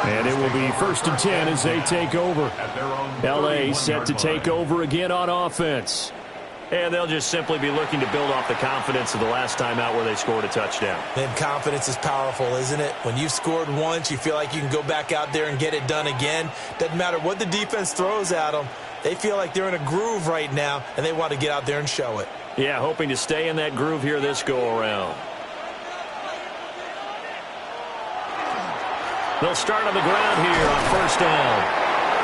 And it will be 1st and 10 as they take over. L.A. set to take over again on offense. And they'll just simply be looking to build off the confidence of the last time out where they scored a touchdown. And confidence is powerful, isn't it? When you've scored once, you feel like you can go back out there and get it done again. Doesn't matter what the defense throws at them. They feel like they're in a groove right now, and they want to get out there and show it. Yeah, hoping to stay in that groove here this go-around. They'll start on the ground here on 1st down.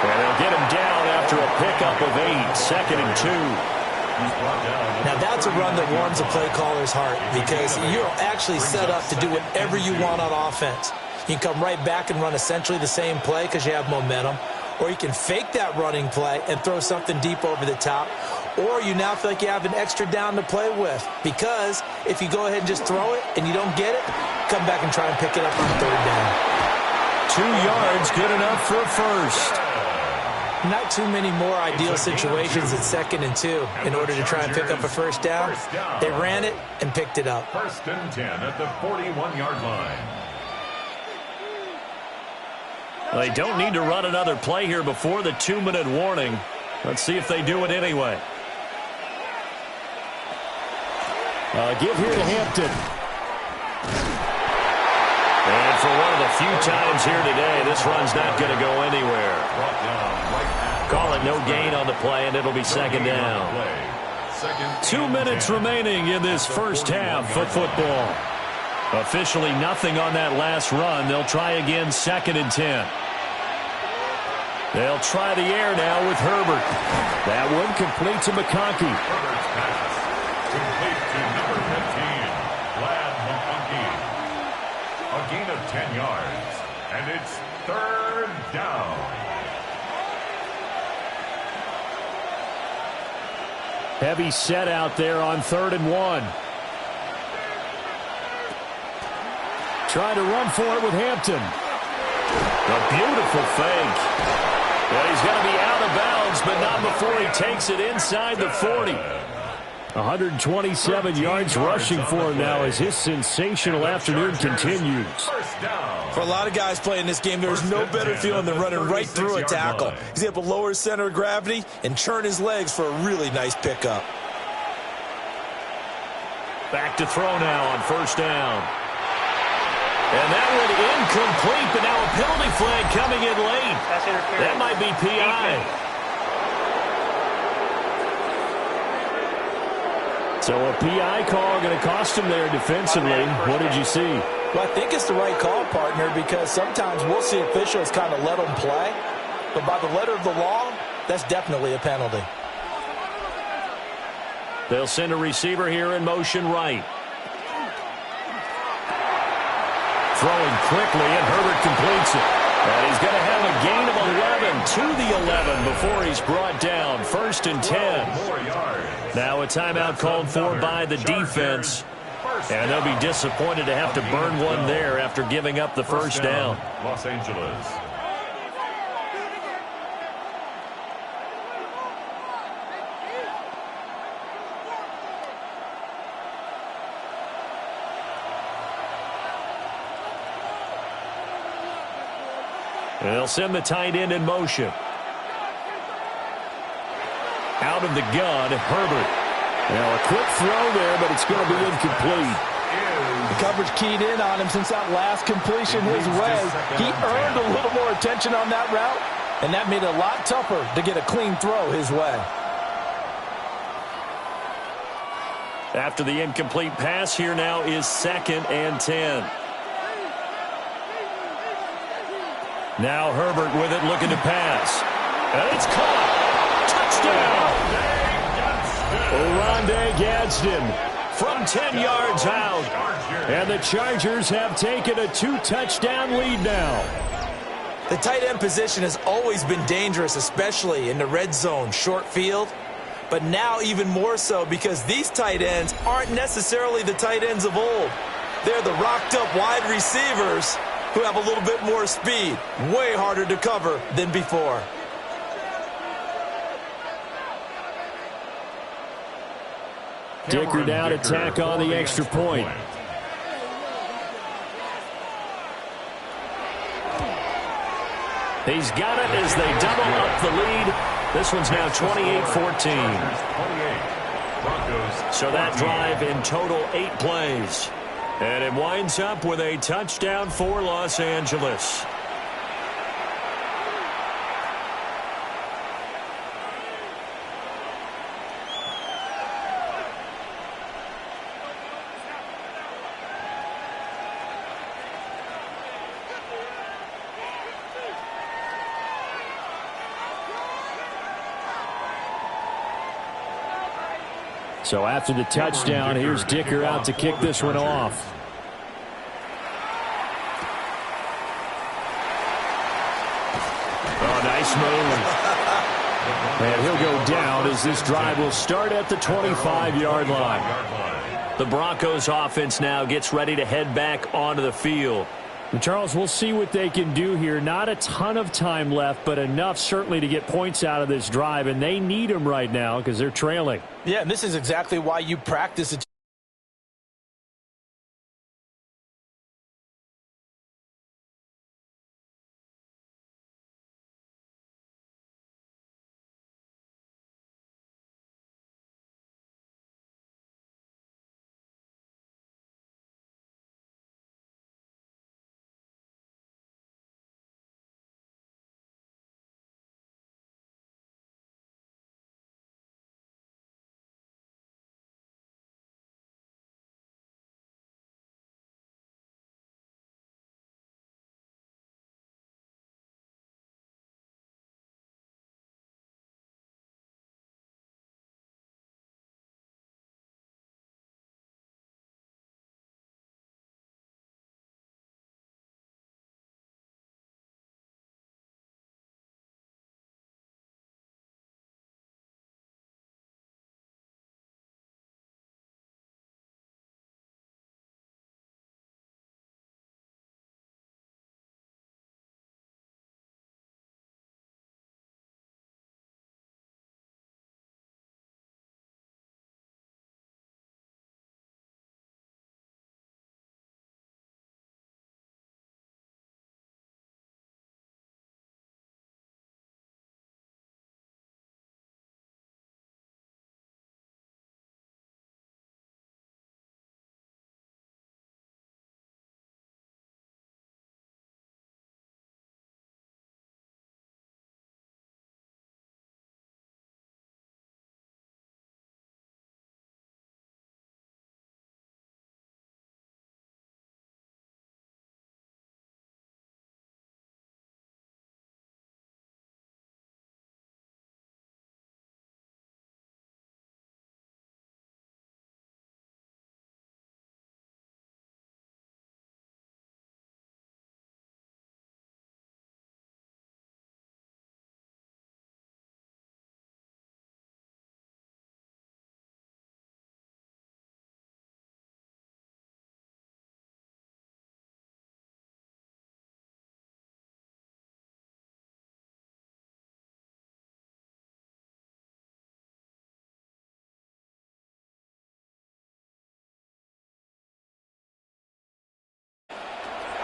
And they'll get him down after a pickup of 8, 2nd and 2. Now that's a run that warms a play caller's heart because you're actually set up to do whatever you want on offense. You can come right back and run essentially the same play because you have momentum. Or you can fake that running play and throw something deep over the top. Or you now feel like you have an extra down to play with because if you go ahead and just throw it and you don't get it, come back and try and pick it up on 3rd down. 2 yards, good enough for a first. Not too many more ideal situations at 2nd and 2 in order to try and pick up a 1st down. They ran it and picked it up. 1st and 10 at the 41-yard line. They don't need to run another play here before the 2-minute warning. Let's see if they do it anyway. Give here to Hampton. And for one of the few times here today, this run's not going to go anywhere. Call it no gain on the play, and it'll be 2nd down. 2 minutes remaining in this first half of football. Officially nothing on that last run. They'll try again 2nd and 10. They'll try the air now with Herbert. That one complete to McConkey. Herbert's pass complete to number 15, Glad McConkey. A gain of 10 yards, and it's 3rd down. Heavy set out there on 3rd and 1. Trying to run for it with Hampton. A beautiful fake. Well, he's going to be out of bounds, but not before he takes it inside the 40. 127 yards rushing for him now as his sensational afternoon continues. For a lot of guys playing this game, there's no better feeling than running right through a tackle. He's able to lower his center of gravity and churn his legs for a really nice pickup. Back to throw now on 1st down. And that one incomplete, but now a penalty flag coming in late. That might be PI. So a PI call going to cost him there defensively. What did you see? Well, I think it's the right call, partner, because sometimes we'll see officials kind of let them play. But by the letter of the law, that's definitely a penalty. They'll send a receiver here in motion right. Throwing quickly, and Herbert completes it. And he's going to have a gain of 11 to the 11 before he's brought down. 1st and 10. Now a timeout called for by the defense. And they'll be disappointed to have to burn one there after giving up the 1st down. Los Angeles. They'll send the tight end in motion. Out of the gun, Herbert. Now a quick throw there, but it's going to be incomplete. The coverage keyed in on him since that last completion his way. He earned a little more attention on that route, and that made it a lot tougher to get a clean throw his way. After the incomplete pass, here now is 2nd and 10. Now Herbert with it, looking to pass. And it's caught. Touchdown! Oronde Gadsden from 10 yards out. And the Chargers have taken a 2-touchdown lead now. The tight end position has always been dangerous, especially in the red zone, short field. But now even more so because these tight ends aren't necessarily the tight ends of old. They're the rocked-up wide receivers who have a little bit more speed. Way harder to cover than before. Dicker down to tack on the extra point. He's got it as they double up the lead. This one's now 28-14. So that drive in total 8 plays. And it winds up with a touchdown for Los Angeles. So after the touchdown, here's Dicker out to kick this one off. Oh, nice move. And he'll go down as this drive will start at the 25-yard line. The Broncos offense now gets ready to head back onto the field. And Charles, we'll see what they can do here. Not a ton of time left, but enough certainly to get points out of this drive, and they need them right now because they're trailing. Yeah, and this is exactly why you practice it.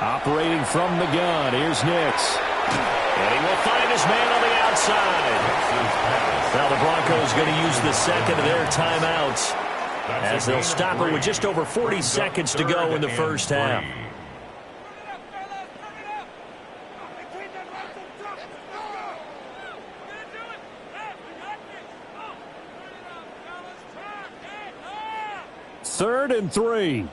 Operating from the gun, here's Nix. And he will find his man on the outside. Now the Broncos going to use the second of their timeouts as they'll stop it with just over 40 seconds to go in the first half. Third and 3.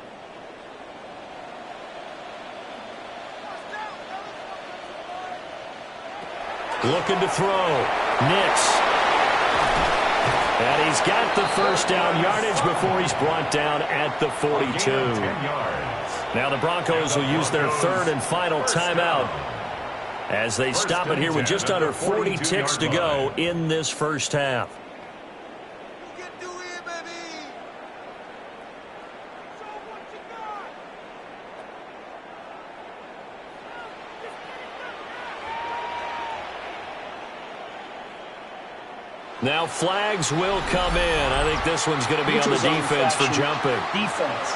Looking to throw. Nix. And he's got the first down yardage before he's brought down at the 42. Now the Broncos will use their third and final timeout as they stop it here with just under 40 ticks to go in this first half. Now flags will come in. I think this one's going to be on the defense for jumping. Defense.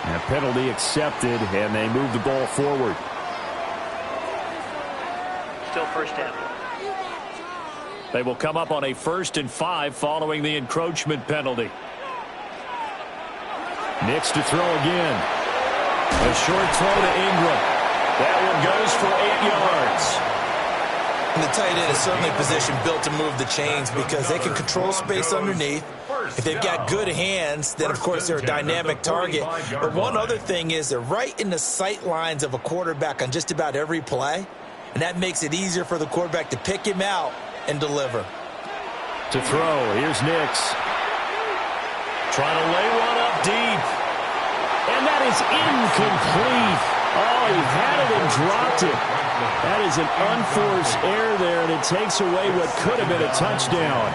A penalty accepted, and they move the ball forward. Still first down. They will come up on a 1st and 5 following the encroachment penalty. Nix to throw again. A short throw to Ingram. That one goes for 8 yards. And the tight end is certainly a position built to move the chains because they can control space underneath. If they've got good hands, then, of course, they're a dynamic target. But one other thing is they're right in the sight lines of a quarterback on just about every play, and that makes it easier for the quarterback to pick him out and deliver. To throw, here's Nix. Trying to lay one up deep. And that is incomplete. Oh, he had it and dropped it. That is an unforced error there, and it takes away what could have been a touchdown.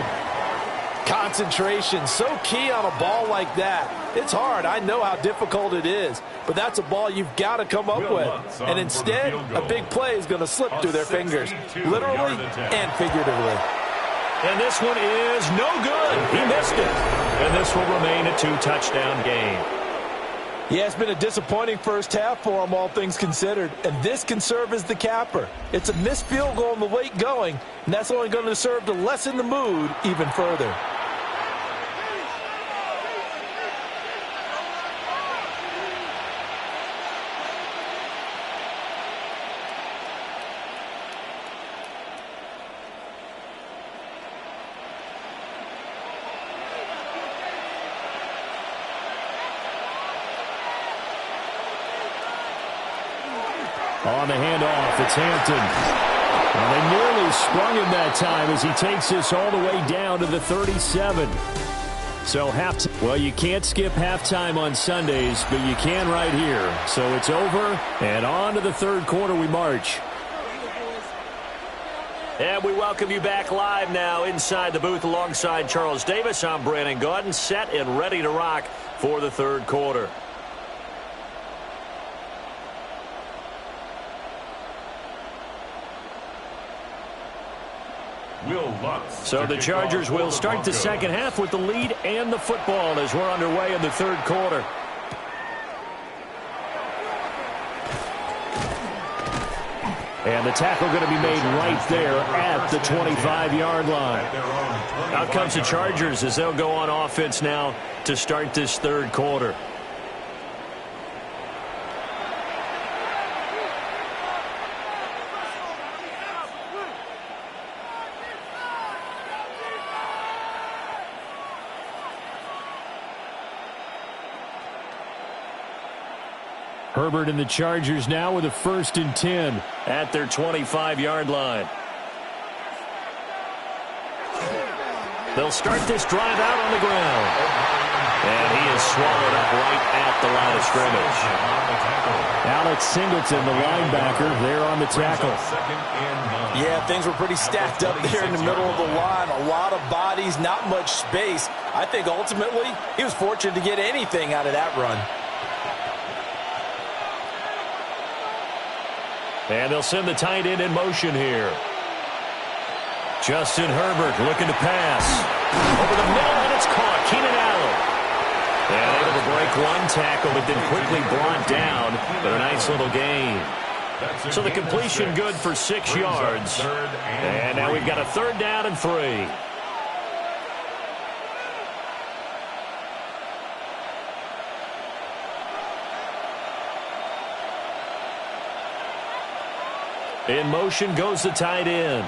Concentration, so key on a ball like that. It's hard. I know how difficult it is, but that's a ball you've got to come up with. And instead, a big play is going to slip through their fingers, literally and figuratively. And this one is no good. He missed it. And this will remain a 2-touchdown game. Yeah, it's been a disappointing first half for them, all things considered. And this can serve as the capper. It's a missed field goal in the late going, and that's only going to serve to lessen the mood even further. On the handoff, it's Hampton. Well, they nearly sprung him that time as he takes this all the way down to the 37. So well, you can't skip halftime on Sundays, but you can right here. So it's over, and on to the third quarter we march. And we welcome you back live now inside the booth alongside Charles Davis. I'm Brandon Gaudin, set and ready to rock for the third quarter. So the Chargers will start the second half with the lead and the football as we're underway in the third quarter. And the tackle going to be made right there at the 25-yard line. Out comes the Chargers as they'll go on offense now to start this third quarter. Herbert and the Chargers now with a 1st and 10 at their 25-yard line. They'll start this drive out on the ground. And he is swallowed up right at the line of scrimmage. Alex Singleton, the linebacker, there on the tackle. Yeah, things were pretty stacked up there in the middle of the line. A lot of bodies, not much space. I think ultimately he was fortunate to get anything out of that run. And they'll send the tight end in motion here. Justin Herbert looking to pass. Over the middle, and it's caught. Keenan Allen. And able to break one tackle, but then quickly brought down. But a nice little gain. So the completion good for 6 yards. And now we've got a 3rd down and 3. In motion goes the tight end.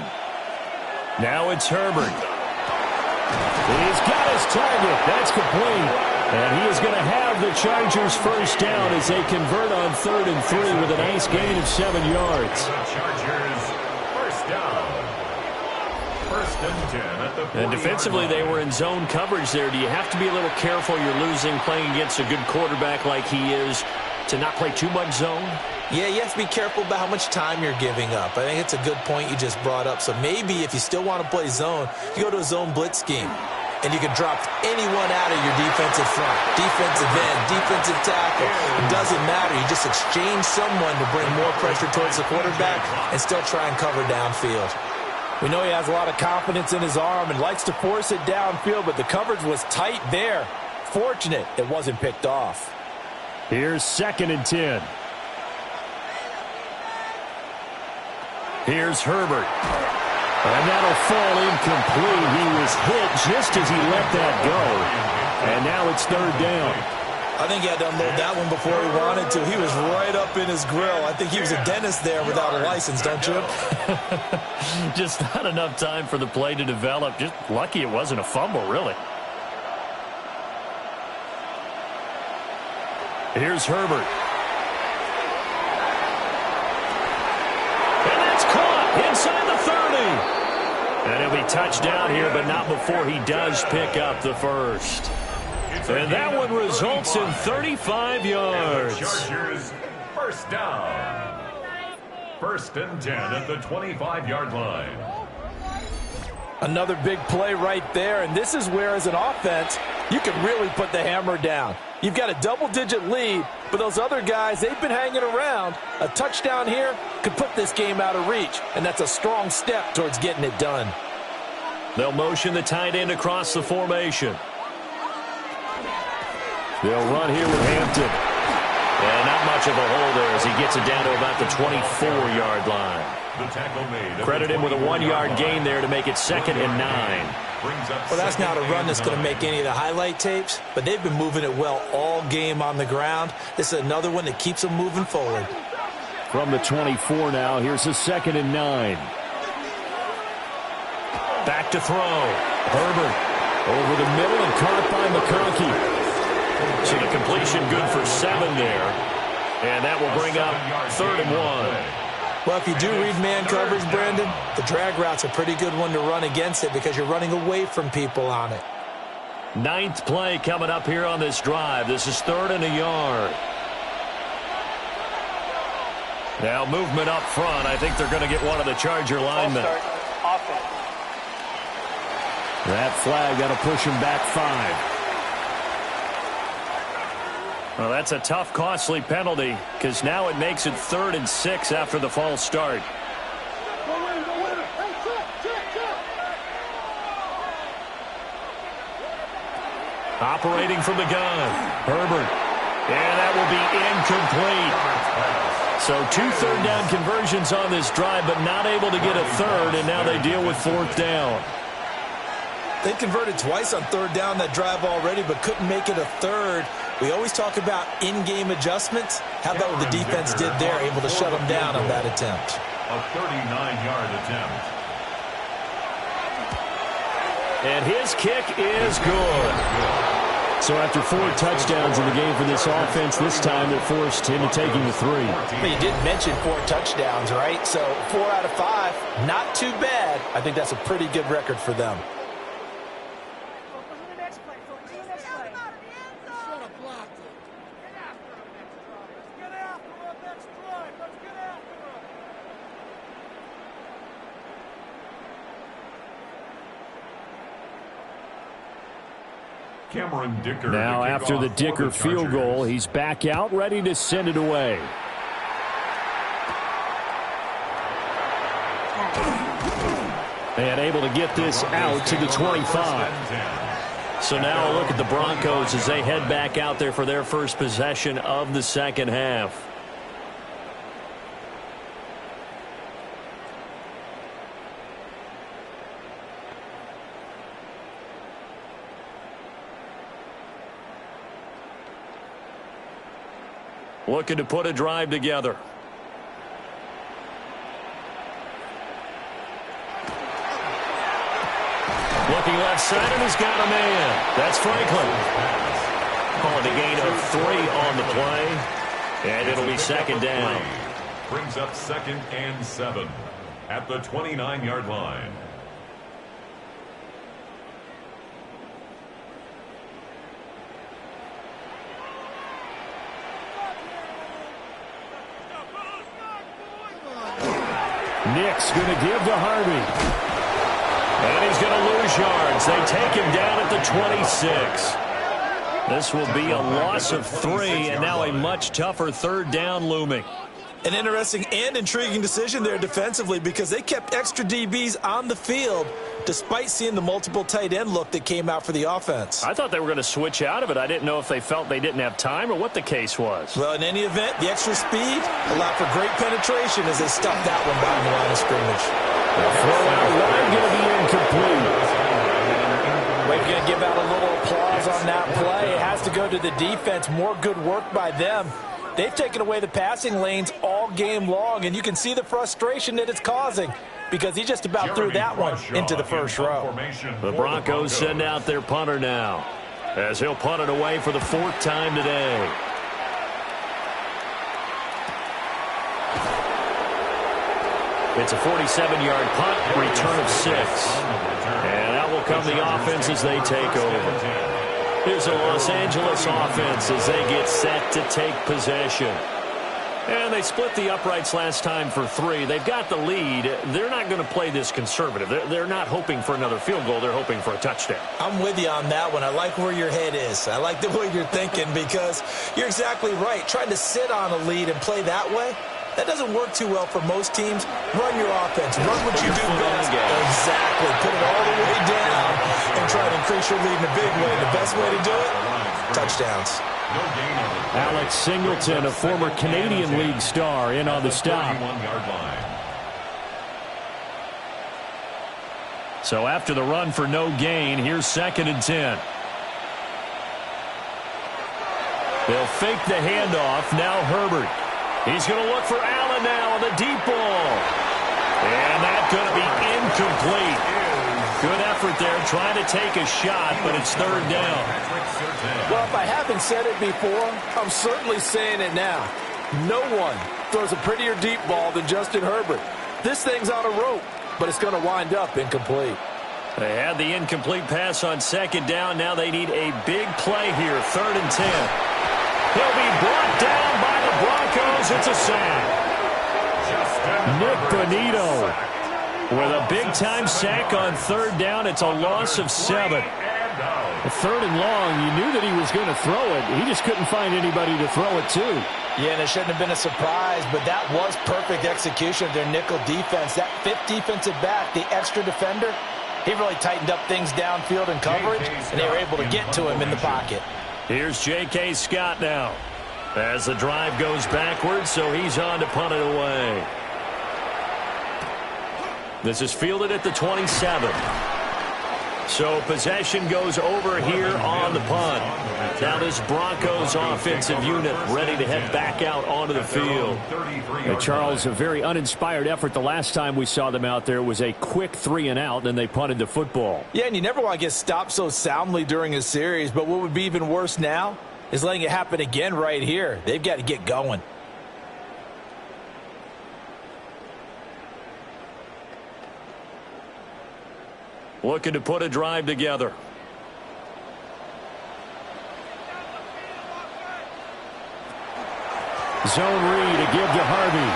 Now it's Herbert. He's got his target. That's complete. And he is going to have the Chargers first down as they convert on 3rd and 3 with a nice gain of 7 yards. The Chargers first down. 1st and 10 at the 40-yard line. And defensively, they were in zone coverage there. Do you have to be a little careful? You're losing playing against a good quarterback like he is to not play too much zone? Yeah, you have to be careful about how much time you're giving up. I think it's a good point you just brought up. So maybe if you still want to play zone, you go to a zone blitz scheme. And you can drop anyone out of your defensive front, defensive end, defensive tackle. It doesn't matter. You just exchange someone to bring more pressure towards the quarterback and still try and cover downfield. We know he has a lot of confidence in his arm and likes to force it downfield, but the coverage was tight there. Fortunate it wasn't picked off. Here's 2nd and 10. Here's Herbert. And that'll fall incomplete. He was hit just as he let that go. And now it's 3rd down. I think he had to unload that one before he wanted to. He was right up in his grill. I think he was a dentist there without a license, don't you? Just not enough time for the play to develop. Just lucky it wasn't a fumble, really. Here's Herbert. And that's caught inside the 30. And he'll be touchdown here, but not before he does pick up the first. And that one results in 35 yards. Chargers first down. 1st and 10 at the 25-yard line. Another big play right there, and this is where, as an offense, you can really put the hammer down. You've got a double-digit lead, but those other guys, they've been hanging around. A touchdown here could put this game out of reach, and that's a strong step towards getting it done. They'll motion the tight end across the formation. They'll run here with Hampton. And not much of a hole there as he gets it down to about the 24-yard line. The tackle made. Credit him with a 1-yard gain there to make it 2nd and 9. Well, that's not a run that's going to make any of the highlight tapes, but they've been moving it well all game on the ground. This is another one that keeps them moving forward. From the 24 now, here's a 2nd and 9. Back to throw. Herbert over the middle and caught by McConkey. So the completion good for 7 there. And that will bring up 3rd and 1. Well, if you do read man coverage, Brandon, the drag route's a pretty good one to run against it because you're running away from people on it. 9th play coming up here on this drive. This is 3rd and a yard. Now movement up front. I think they're going to get one of the Charger linemen. That flag got to push him back 5. Well, that's a tough, costly penalty because now it makes it 3rd and 6 after the false start. Operating from the gun, Herbert. And that will be incomplete. So 2 third-down conversions on this drive, but not able to get a third, and now they deal with 4th down. They converted twice on 3rd down that drive already, but couldn't make it a 3rd. We always talk about in-game adjustments. How about what the defense did there, able to shut them down on that attempt? A 39-yard attempt. And his kick is good. So after 4 touchdowns in the game for this offense, this time they're forced into taking the 3. Well, you did mention 4 touchdowns, right? So 4 out of 5, not too bad. I think that's a pretty good record for them. Now after the Dicker field goal, he's back out ready to send it away. And able to get this out to the 25. So now a look at the Broncos as they head back out there for their first possession of the second half. Looking to put a drive together. Looking left side, and he's got a man. That's Franklin. calling a gain of 3 on the play. And it'll be second down. Brings up 2nd and 7 at the 29-yard line. Nick's going to give to Harvey. And he's going to lose yards. They take him down at the 26. This will be a loss of 3, and now a much tougher 3rd down looming. An interesting and intriguing decision there defensively because they kept extra DBs on the field despite seeing the multiple tight end look that came out for the offense. I thought they were going to switch out of it. I didn't know if they felt they didn't have time or what the case was. Well, in any event, the extra speed allowed for great penetration as they stuffed that one behind the line of scrimmage. The throw out wide going to be incomplete. We're going to give out a little applause on that play. It has to go to the defense. More good work by them. They've taken away the passing lanes all game long, and you can see the frustration that it's causing because he just about threw that one into the first row. The Broncos send out their punter now as he'll punt it away for the 4th time today. It's a 47-yard punt, return of 6. And that will come the offense as they take over. Here's a Los Angeles offense as they get set to take possession. And they split the uprights last time for 3. They've got the lead. They're not going to play this conservative. They're not hoping for another field goal. They're hoping for a touchdown. I'm with you on that one. I like where your head is. I like the way you're thinking because you're exactly right. Trying to sit on a lead and play that way, that doesn't work too well for most teams. Run your offense. Run what you do best. Exactly. Put it all the way down and try to increase your lead in a big way. The best way to do it, touchdowns. Alex Singleton, a former Canadian League star, in on the stop. So after the run for no gain, here's 2nd and 10. They'll fake the handoff. Now Herbert. He's going to look for Allen now on the deep ball. And that's going to be incomplete. Good effort there trying to take a shot, but it's 3rd down. Well, if I haven't said it before, I'm certainly saying it now. No one throws a prettier deep ball than Justin Herbert. This thing's on a rope, but it's going to wind up incomplete. They had the incomplete pass on 2nd down. Now they need a big play here, 3rd and 10. He'll be brought down by the Broncos. It's a sack. Nick Bonito with a big-time sack on 3rd down. It's a loss of 7. 3rd and long, you knew that he was going to throw it. He just couldn't find anybody to throw it to. Yeah, and it shouldn't have been a surprise, but that was perfect execution of their nickel defense. That 5th defensive back, the extra defender, he really tightened up things downfield in coverage, and they were able to get to him in the pocket. Here's J.K. Scott now as the drive goes backwards, so he's on to punt it away. This is fielded at the 27. So possession goes over here on the punt. Now this Broncos offensive unit ready to head back out onto the field. Charles, a very uninspired effort the last time we saw them out there was a quick 3 and out, and they punted the football. Yeah, and you never want to get stopped so soundly during a series, but what would be even worse now is letting it happen again right here. They've got to get going. Looking to put a drive together. Zone read to give to Harvey.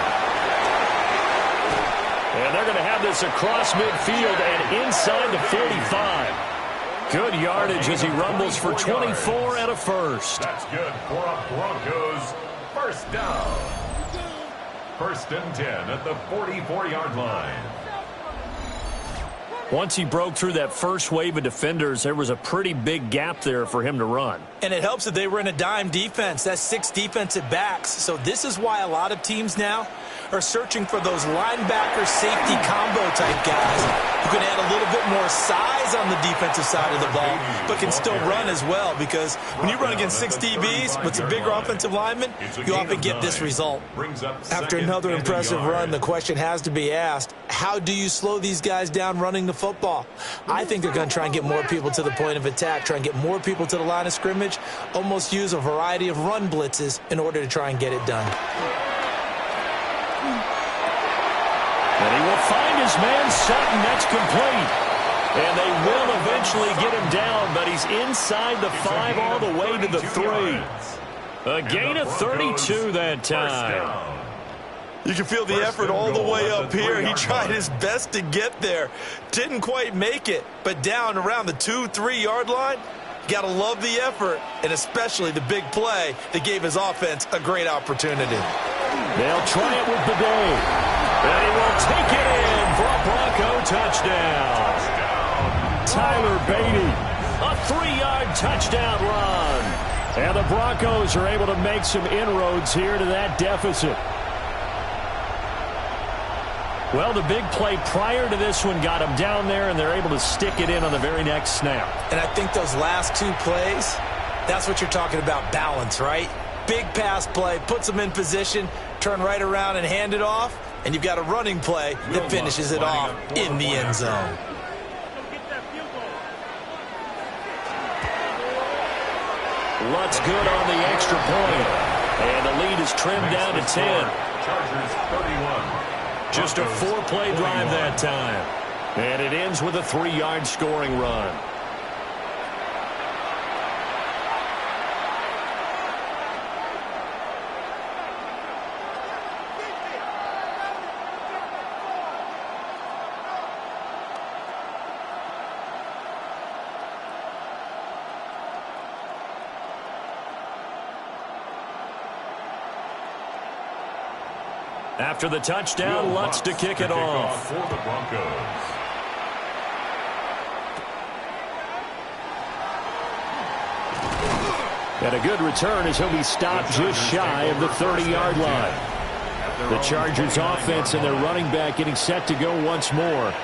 And they're going to have this across midfield and inside the 45. Good yardage as he rumbles for 24 and a first. That's good for a Broncos first down. 1st and 10 at the 44-yard line. Once he broke through that first wave of defenders, there was a pretty big gap there for him to run. And it helps that they were in a dime defense. That's 6 defensive backs. So this is why a lot of teams now are searching for those linebacker safety combo type guys who can add a little bit more size on the defensive side of the ball, but can still run as well, because when you run against 6 DBs with some bigger offensive linemen, you often get this result. After another impressive run, the question has to be asked, how do you slow these guys down running the football? I think they're going to try and get more people to the point of attack, try and get more people to the line of scrimmage, almost use a variety of run blitzes in order to try and get it done. And he will find his man Sutton. That's complete. And they will eventually get him down, but he's inside the 5 all the way to the 3. A gain of 32 that time. You can feel the effort all the way up here. He tried his best to get there. Didn't quite make it, but down around the 2-3 yard line, you got to love the effort, and especially the big play that gave his offense a great opportunity. They'll try it with the day. And he will take it in for a Bronco touchdown. Tyler Beatty, a 3-yard touchdown run. And the Broncos are able to make some inroads here to that deficit. Well, the big play prior to this one got them down there, and they're able to stick it in on the very next snap. And I think those last 2 plays, that's what you're talking about, balance, right? Big pass play, puts them in position, turn right around and hand it off, and you've got a running play that finishes it off in the end zone. What's good on the extra point? And the lead is trimmed down to 10. Chargers 31. Just a 4-play drive that time. And it ends with a 3-yard scoring run. After the touchdown, Lutz to kick it off. For the Broncos. And a good return as he'll be stopped just shy of the 30-yard line. The Chargers offense and their running back getting set to go once more.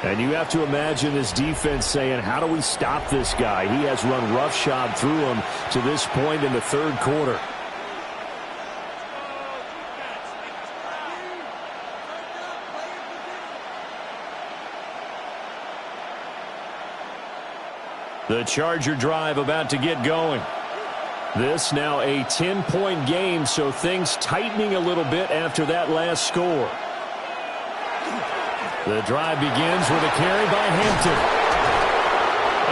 And you have to imagine this defense saying, how do we stop this guy? He has run roughshod through him to this point in the third quarter. The Charger drive about to get going. This now a 10-point game, so things tightening a little bit after that last score. The drive begins with a carry by Hampton.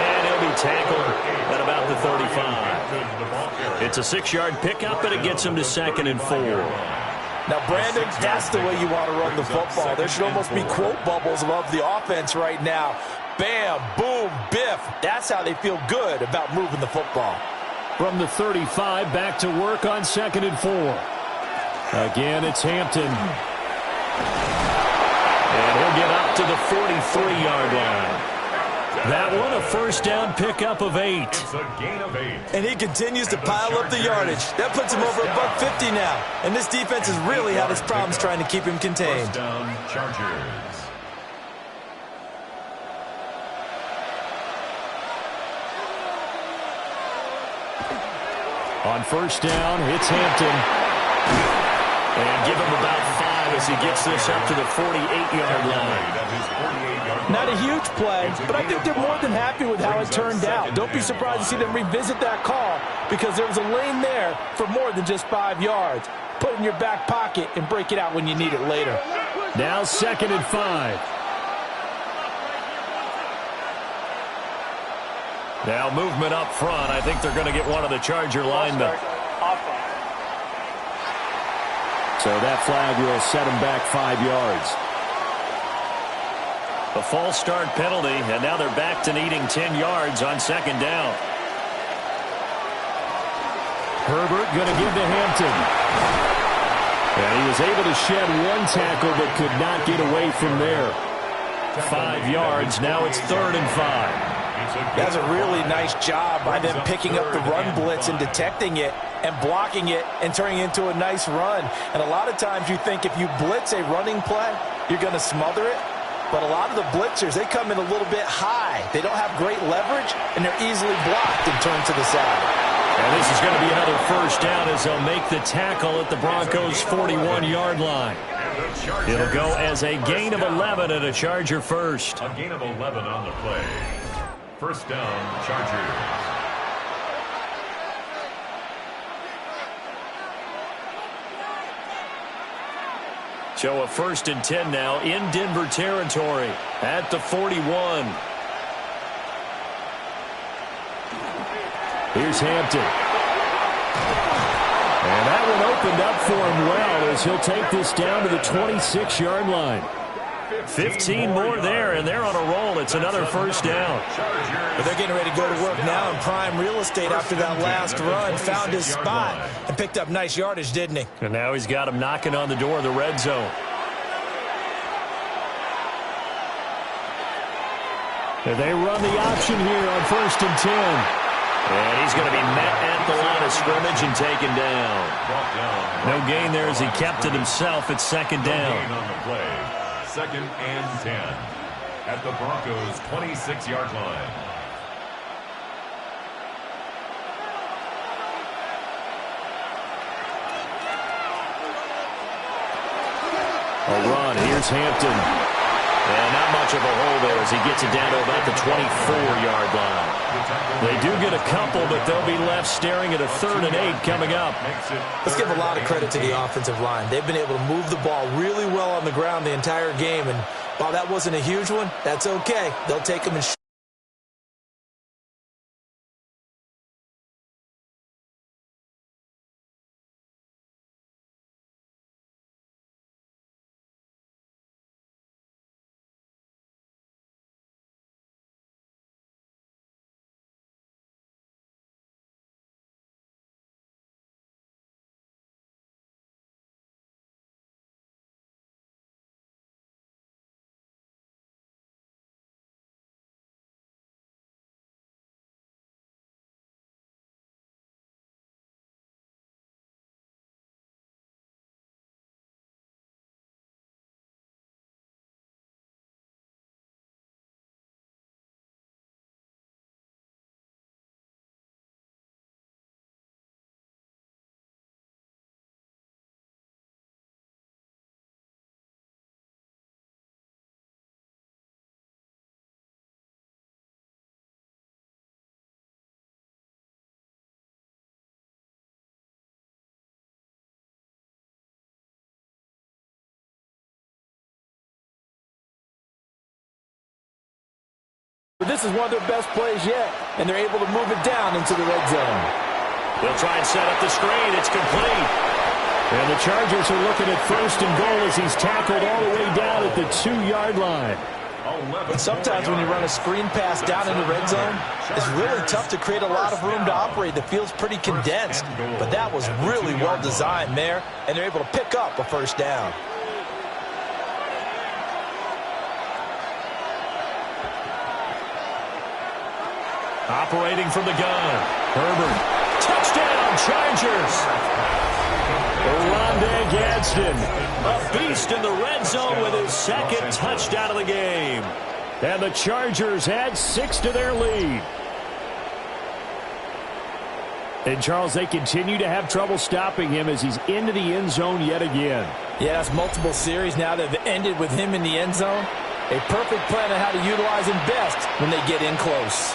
And he'll be tackled at about the 35. It's a 6-yard pickup, and it gets him to 2nd and 4. Now, Brandon, that's the way you want to run the football. There should almost be quote bubbles above the offense right now. Bam, boom, biff. That's how they feel good about moving the football. From the 35, back to work on 2nd and 4. Again, it's Hampton. And he'll get up to the 43-yard line. That one, a first down pickup of 8. It's a gain of 8. And he continues to pile up the yardage. That puts him over $150 now. And this defense has really had its problems trying to keep him contained. First down, Chargers. On first down, it's Hampton. And give him about 5 as he gets this up to the 48-yard line. Not a huge play, but I think they're more than happy with how it turned out. Don't be surprised to see them revisit that call, because there was a lane there for more than just 5 yards. Put it in your back pocket and break it out when you need it later. Now 2nd and 5. Now movement up front. I think they're going to get one of the Charger linemen. So that flag will set him back 5 yards. A false start penalty, and now they're back to needing 10 yards on 2nd down. Herbert going to give to Hampton. And he was able to shed 1 tackle but could not get away from there. 5 yards. Now it's 3rd and 5. That's a really nice job by them picking up the run blitz and detecting it. and blocking it and turning it into a nice run. And a lot of times you think if you blitz a running play, you're going to smother it. But a lot of the blitzers, they come in a little bit high. They don't have great leverage, and they're easily blocked and turned to the side. And this is going to be another first down as they'll make the tackle at the Broncos' 41-yard line. It'll go as a gain of 11 and a Charger first. A gain of 11 on the play. First down, Chargers. So a 1st and 10 now in Denver territory at the 41. Here's Hampton. And that one opened up for him well as he'll take this down to the 26-yard line. 15 more there, and they're on a roll. It's another first down. But they're getting ready to go to work now in prime real estate after that last run. Found his spot and picked up nice yardage, didn't he? And now he's got him knocking on the door of the red zone. And they run the option here on 1st and 10. And he's going to be met at the line of scrimmage and taken down. No gain there as he kept it himself. It's 2nd down. On the play. 2nd and 10 at the Broncos' 26-yard line. A run. Here's Hampton. And not much of a hole there as he gets it down to about the 24-yard line. They do get a couple, but they'll be left staring at a 3rd and 8 coming up. Let's give a lot of credit to the offensive line. They've been able to move the ball really well on the ground the entire game. And while that wasn't a huge one, that's okay. They'll take them and this is one of their best plays yet, and they're able to move it down into the red zone. They'll try and set up the screen. It's complete. And the Chargers are looking at 1st and goal as he's tackled all the way down at the 2-yard line. But sometimes when you run a screen pass down in the red zone, it's really tough to create a lot of room to operate. The field's pretty condensed, but that was really well designed there, and they're able to pick up a 1st down. Operating from the gun. Herbert. Touchdown, Chargers. Rondé Gadsden, a beast in the red zone with his 2nd touchdown of the game. And the Chargers add 6 to their lead. And, Charles, they continue to have trouble stopping him as he's into the end zone yet again. Yeah, that's multiple series now that have ended with him in the end zone. A perfect plan on how to utilize him best when they get in close.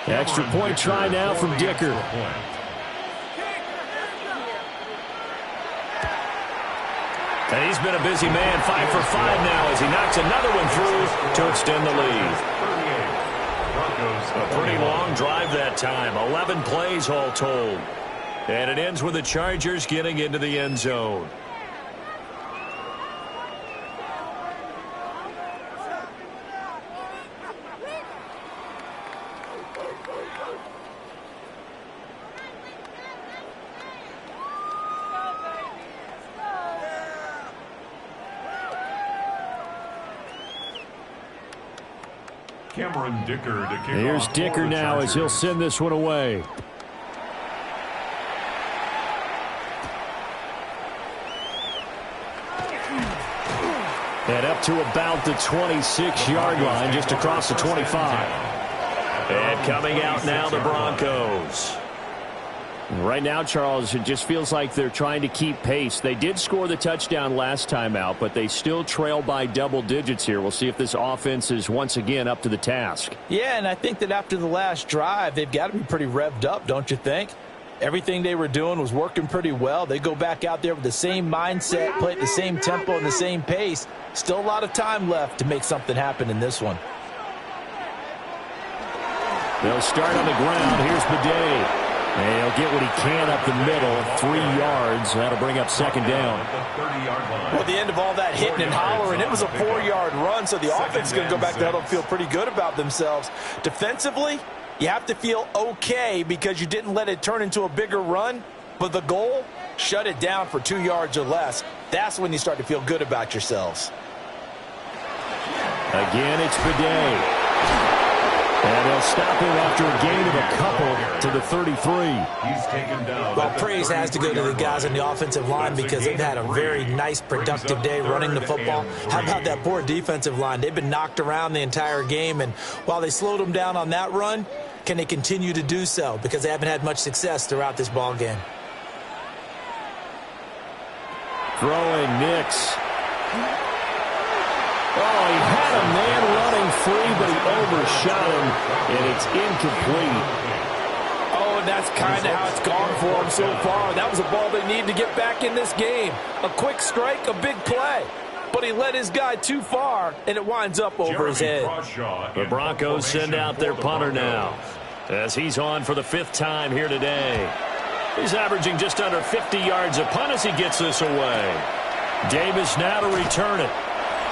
Extra point try now from Dicker. And he's been a busy man, 5 for 5 now as he knocks another one through to extend the lead. A pretty long drive that time, 11 plays all told. And it ends with the Chargers getting into the end zone. Here's Dicker now as he'll send this one away. And up to about the 26-yard line, just across the 25. And coming out now, the Broncos. Right now, Charles, it just feels like they're trying to keep pace. They did score the touchdown last time out, but they still trail by double digits here. We'll see if this offense is once again up to the task. Yeah, and I think that after the last drive, they've got to be pretty revved up, don't you think? Everything they were doing was working pretty well. They go back out there with the same mindset, play at the same tempo and the same pace. Still a lot of time left to make something happen in this one. They'll start on the ground. Here's Bidet. And he'll get what he can up the middle, 3 yards. That'll bring up second down. Well, at the end of all that hitting and hollering, it was a 4-yard run, so the offense is going to go back there and feel pretty good about themselves. Defensively, you have to feel okay because you didn't let it turn into a bigger run, but the goal, shut it down for 2 yards or less. That's when you start to feel good about yourselves. Again, it's Bidet. And they'll stop him after a gain of a couple to the 33. He's taken down. Well, praise has to go to the guys on the offensive line because they've had a very nice, productive day running the football. How about that poor defensive line? They've been knocked around the entire game, and while they slowed them down on that run, can they continue to do so? Because they haven't had much success throughout this ball game. Throwing Nix. Oh, he had a man running free, but he overshot him, and it's incomplete. Oh, and that's kind of how it's gone for him so far. That was a ball they need to get back in this game. A quick strike, a big play. But he let his guy too far, and it winds up over his head. The Broncos send out their punter now, as he's on for the 5th time here today. He's averaging just under 50 yards a punt as he gets this away. Davis now to return it.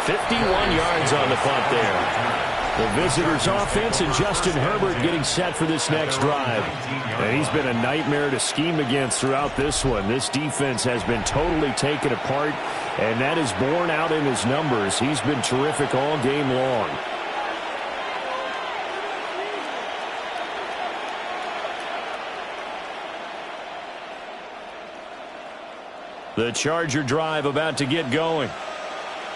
51 yards on the punt there. The visitors' offense and Justin Herbert getting set for this next drive. And he's been a nightmare to scheme against throughout this one. This defense has been totally taken apart, and that is borne out in his numbers. He's been terrific all game long. The Charger drive about to get going.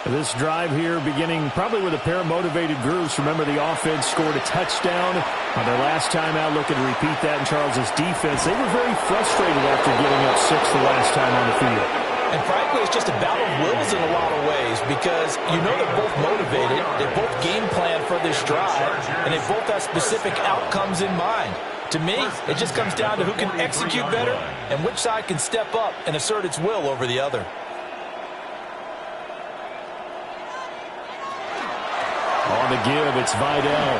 This drive here beginning probably with a pair of motivated groups. Remember, the offense scored a touchdown on their last time out. Looking to repeat that in Charles's defense. They were very frustrated after giving up 6 the last time on the field. And frankly, it's just a battle of wills in a lot of ways because you know they're both motivated. They both game plan for this drive, and they both have specific outcomes in mind. To me, it just comes down to who can execute better and which side can step up and assert its will over the other. On the give, it's Vidal.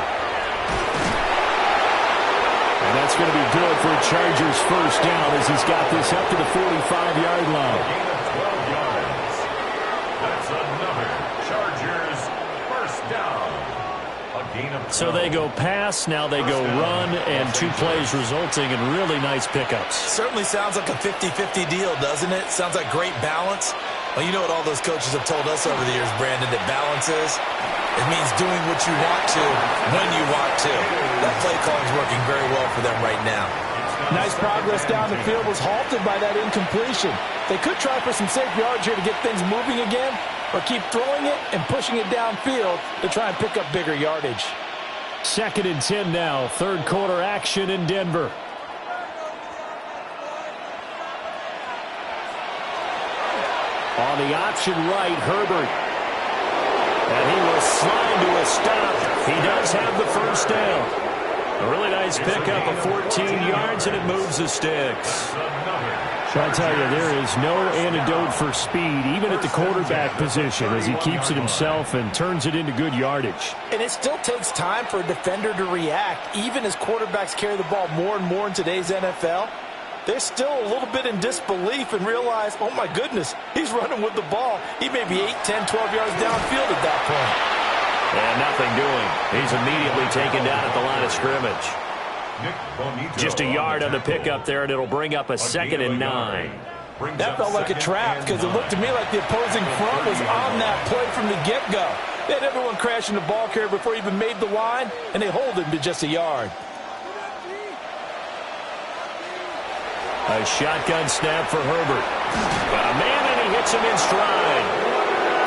And that's going to be good for a Chargers first down as he's got this up to the 45-yard line. Gain of 12 yards. That's another Chargers first down. A gain of 12. So they go pass, now they go run, and 2 plays resulting in really nice pickups. Certainly sounds like a 50-50 deal, doesn't it? Sounds like great balance. Well, you know what all those coaches have told us over the years, Brandon, that balance is? It means doing what you want to when you want to. That play call is working very well for them right now. Nice progress down the field was halted by that incompletion. They could try for some safe yards here to get things moving again, or keep throwing it and pushing it downfield to try and pick up bigger yardage. 2nd and 10 now. 3rd quarter action in Denver. On the option right, Herbert. And he will slide to a stop. He does have the first down. A really nice pickup of 14 yards, and it moves the sticks. I tell you, there is no antidote for speed, even at the quarterback position, as he keeps it himself and turns it into good yardage. And it still takes time for a defender to react, even as quarterbacks carry the ball more and more in today's NFL. They're still a little bit in disbelief and realize, oh, my goodness, he's running with the ball. He may be 8, 10, 12 yards downfield at that point. And nothing doing. He's immediately taken down at the line of scrimmage. Just a yard on the pickup there, and it'll bring up a 2nd and 9. That felt like a trap because it looked to me like the opposing front was on that play from the get-go. They had everyone crashing the ball carrier before he even made the line, and they hold him to just a yard. A shotgun snap for Herbert. Got a man, and he hits him in stride.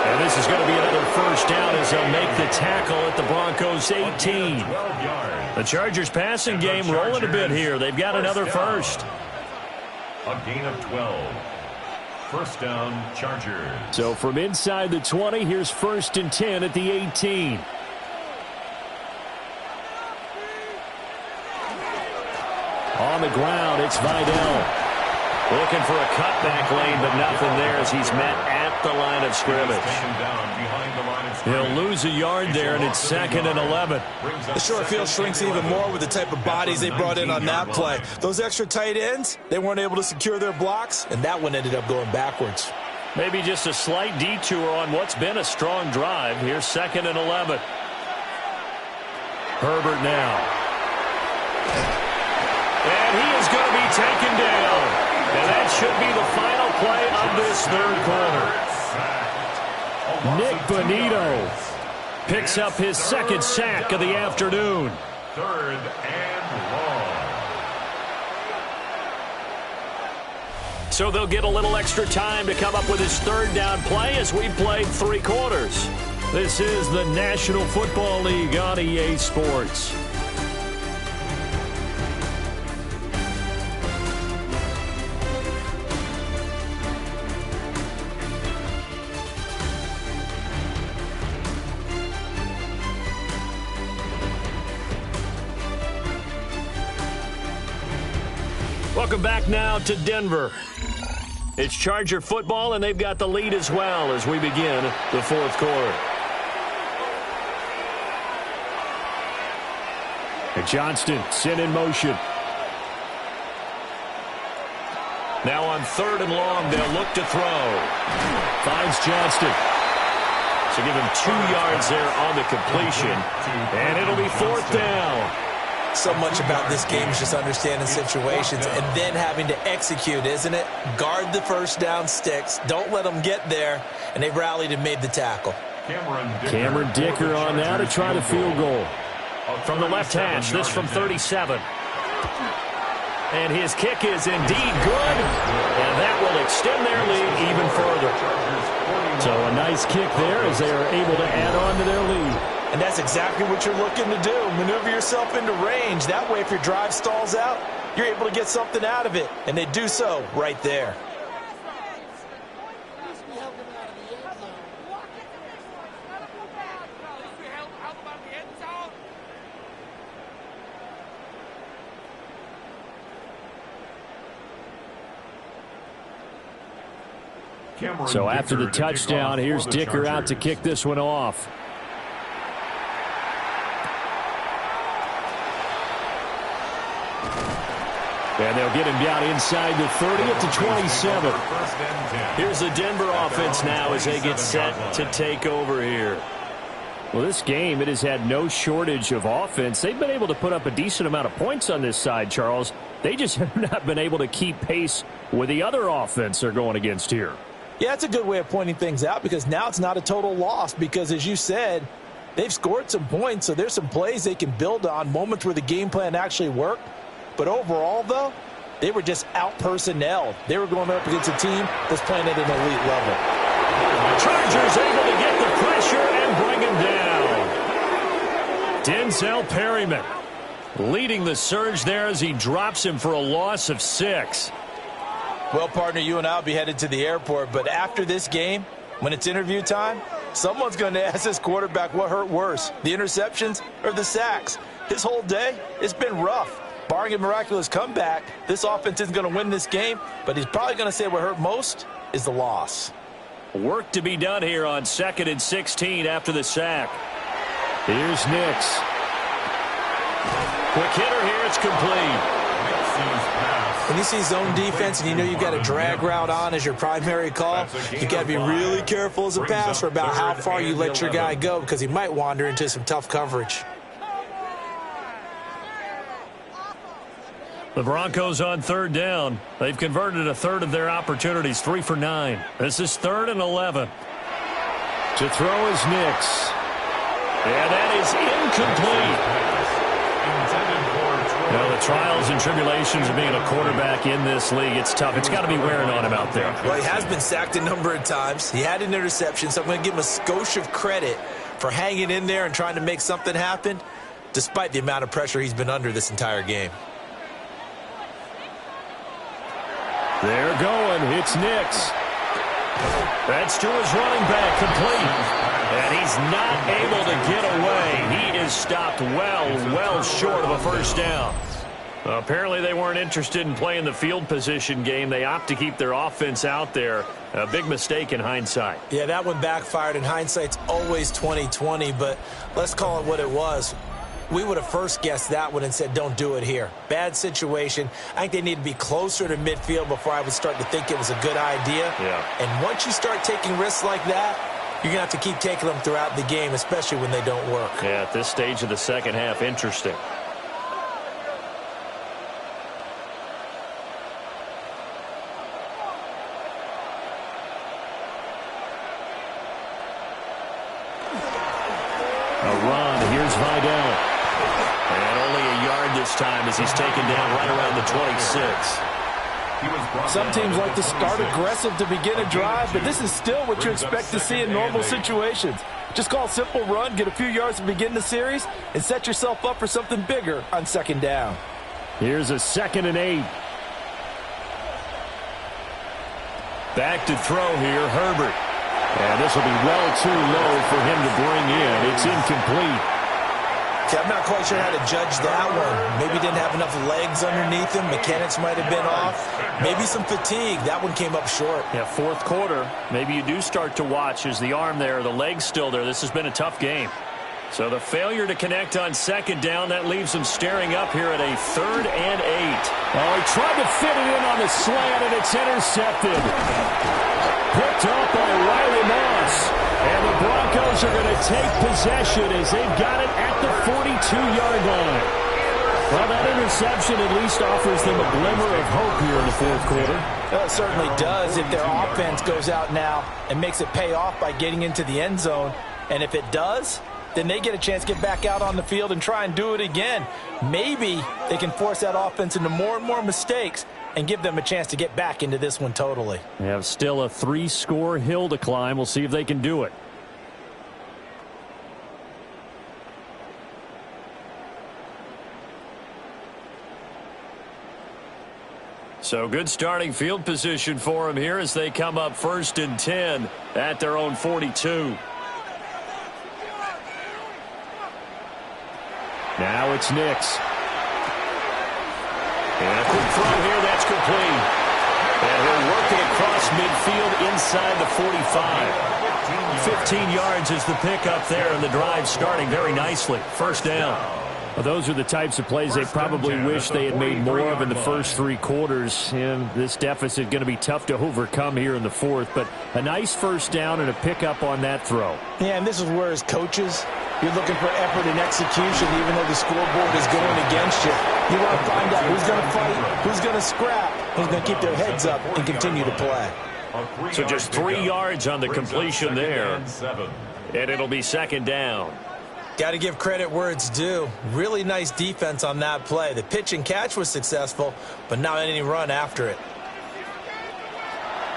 And this is going to be another first down as they'll make the tackle at the Broncos' 18. The Chargers' passing game rolling a bit here. They've got another first. A gain of 12. First down, Chargers. So from inside the 20, here's 1st and 10 at the 18. On the ground, it's Vidal. Looking for a cutback lane, but nothing there as he's met at the line of scrimmage. He'll lose a yard there, and it's 2nd and 11. The short field shrinks even more with the type of bodies they brought in on that play. Those extra tight ends, they weren't able to secure their blocks, and that one ended up going backwards. Maybe just a slight detour on what's been a strong drive. Here's 2nd and 11. Herbert now. And he is going to be taken down. And that should be the final play of this third quarter. Nick Bonito picks up his 2nd sack of the afternoon. 3rd and long. So they'll get a little extra time to come up with his 3rd down play as we've played 3 quarters. This is the National Football League on EA Sports. Welcome back now to Denver. It's Charger football, and they've got the lead as well as we begin the 4th quarter. And Johnston sent in motion. Now on 3rd and long, they'll look to throw. Finds Johnston. So give him 2 yards there on the completion. And it'll be 4th down. So much about this game is just understanding situations and then having to execute, isn't it? Guard the first down sticks. Don't let them get there. And they rallied and made the tackle. Cameron Dicker on now to try the field goal. From the left hash, this from 37. And his kick is indeed good. And that will extend their lead even further. So a nice kick there as they are able to add on to their lead. And that's exactly what you're looking to do. Maneuver yourself into range. That way, if your drive stalls out, you're able to get something out of it. And they do so right there. So after the touchdown, here's Dicker out to kick this one off. And they'll get him down inside the 30 at the 27. Here's the Denver offense now as they get set to take over here. Well, this game, it has had no shortage of offense. They've been able to put up a decent amount of points on this side, Charles. They just have not been able to keep pace with the other offense they're going against here. Yeah, it's a good way of pointing things out because now it's not a total loss because, as you said, they've scored some points, so there's some plays they can build on, moments where the game plan actually worked. But overall, though, they were just out-personnelled. They were going up against a team that's playing at an elite level. Chargers able to get the pressure and bring him down. Denzel Perryman leading the surge there as he drops him for a loss of 6. Well, partner, you and I will be headed to the airport, but after this game, when it's interview time, someone's going to ask this quarterback what hurt worse, the interceptions or the sacks. His whole day, it's been rough. Barring a miraculous comeback, this offense isn't going to win this game, but he's probably going to say what hurt most is the loss. Work to be done here on 2nd and 16 after the sack. Here's Nix. Quick hitter here, it's complete. When you see zone defense and you know you've got a drag route on as your primary call, you've got to be really careful as a passer about how far you let your guy go because he might wander into some tough coverage. The Broncos on 3rd down. They've converted a third of their opportunities, 3 for 9. This is 3rd and 11. To throw is Nix. And that is incomplete. Well, the trials and tribulations of being a quarterback in this league, it's tough. It's got to be wearing on him out there. Well, he has been sacked a number of times. He had an interception, so I'm going to give him a skosh of credit for hanging in there and trying to make something happen, despite the amount of pressure he's been under this entire game. They're going. It's Nix. That's to his running back, complete. And he's not able to get away. He is stopped well short of a first down. Apparently they weren't interested in playing the field position game. They opt to keep their offense out there. A big mistake in hindsight. Yeah, that one backfired. In hindsight's always 20/20, but let's call it what it was. We would have first guessed that one and said, don't do it here. Bad situation. I think they need to be closer to midfield before I would start to think it was a good idea. Yeah. And once you start taking risks like that, you're going to have to keep taking them throughout the game, especially when they don't work. Yeah, at this stage of the second half, interesting. A run. Here's Vidal. And only a yard this time as he's taken down right around the 26. Some teams like to start aggressive to begin a drive, but this is still what you expect to see in normal situations. Just call a simple run, get a few yards to begin the series, and set yourself up for something bigger on second down. Here's a 2nd and 8. Back to throw here, Herbert. And this will be well too low for him to bring in. It's incomplete. I'm not quite sure how to judge that one. Maybe didn't have enough legs underneath him. Mechanics might have been off. Maybe some fatigue. That one came up short. Yeah, fourth quarter. Maybe you do start to watch as the arm there, the leg's still there. This has been a tough game. So the failure to connect on second down, that leaves him staring up here at a 3rd and 8. Oh, he tried to fit it in on the slant, and it's intercepted. Picked up by Riley Moss. And the Broncos are going to take possession as they've got it at the 42-yard line. Well, that interception at least offers them a glimmer of hope here in the fourth quarter. Well, it certainly does if their offense goes out now and makes it pay off by getting into the end zone. And if it does, then they get a chance to get back out on the field and try and do it again. Maybe they can force that offense into more and more mistakes and give them a chance to get back into this one totally. They have still a 3-score hill to climb. We'll see if they can do it. So good starting field position for them here as they come up 1st and 10 at their own 42. Now it's Nix. And a quick throw here, that's complete. And he'll work it across midfield inside the 45. 15 yards is the pickup there, and the drive starting very nicely. First down. Well, those are the types of plays they probably wish they had made more of in the first 3 quarters. And this deficit going to be tough to overcome here in the fourth. But a nice first down and a pickup on that throw. Yeah, and this is where as coaches, you're looking for effort and execution, even though the scoreboard is going against you. You want to find out who's going to fight, who's going to scrap, who's going to keep their heads up and continue to play. So just 3 yards on the completion there. And it'll be second down. Got to give credit where it's due. Really nice defense on that play. The pitch and catch was successful, but not any run after it.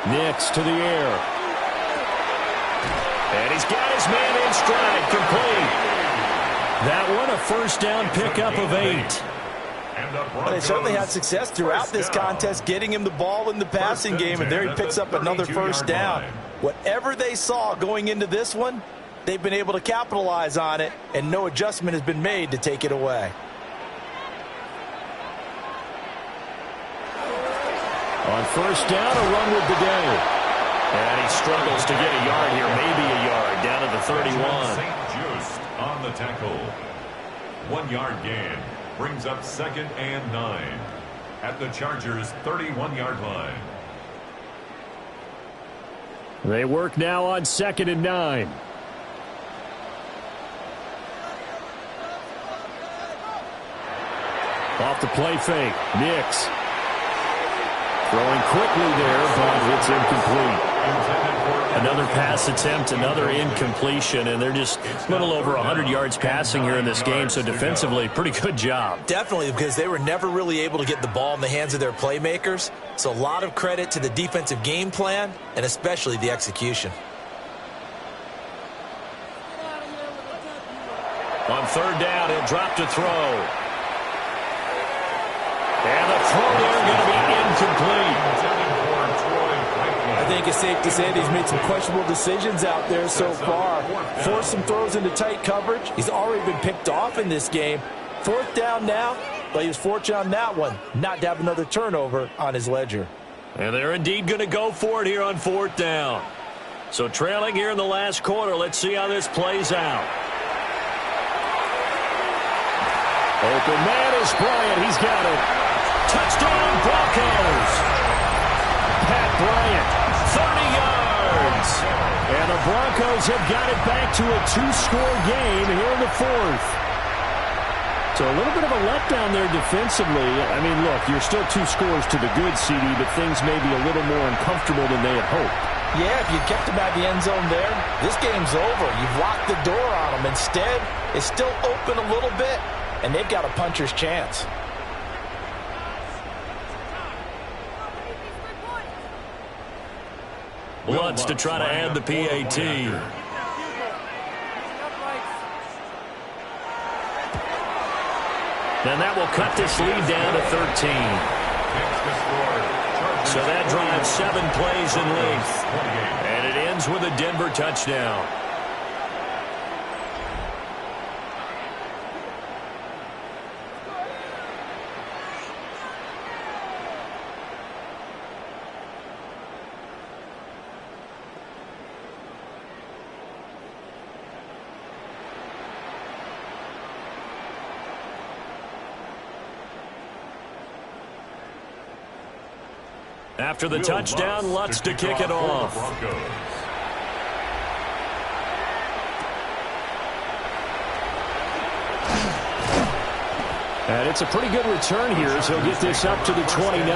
Nix to the air. And he's got his man in stride, complete. That one a first down pickup of 8. Well, they certainly had success throughout this contest, getting him the ball in the passing game, and there he picks up another first down. Whatever they saw going into this one, they've been able to capitalize on it, and no adjustment has been made to take it away. On first down, a run with the day. And he struggles to get a yard here, maybe a yard, down to the 31. Just on the tackle. 1 yard gain brings up 2nd and 9 at the Chargers' 31-yard line. They work now on 2nd and 9. Off the play fake, Nix. Throwing quickly there, but it's incomplete. Another pass attempt, another incompletion, and they're just a little over 100 yards passing here in this game, so defensively, pretty good job. Definitely, because they were never really able to get the ball in the hands of their playmakers, so a lot of credit to the defensive game plan, and especially the execution. On third down, he'll drop to throw. And the throw there going to be incomplete. I think it's safe to say that he's made some questionable decisions out there so far. Forced some throws into tight coverage. He's already been picked off in this game. Fourth down now, but he was fortunate on that one not to have another turnover on his ledger. And they're indeed going to go for it here on fourth down. So trailing here in the last quarter, let's see how this plays out. Open man is Bryant. He's got it. Touchdown, Broncos. Pat Bryant, 30 yards. And the Broncos have got it back to a two-score game here in the fourth. So a little bit of a letdown there defensively. I mean, look, you're still 2 scores to the good, CD, but things may be a little more uncomfortable than they had hoped. Yeah, if you kept him at the end zone there, this game's over. You've locked the door on him. Instead, it's still open a little bit, and they've got a puncher's chance. Lutz to try to add the PAT. Then that will cut this lead down to 13. So that drives 7 plays in length. And it ends with a Denver touchdown. After the touchdown, Lutz to kick it off. And it's a pretty good return here, so he'll get this up to the 29.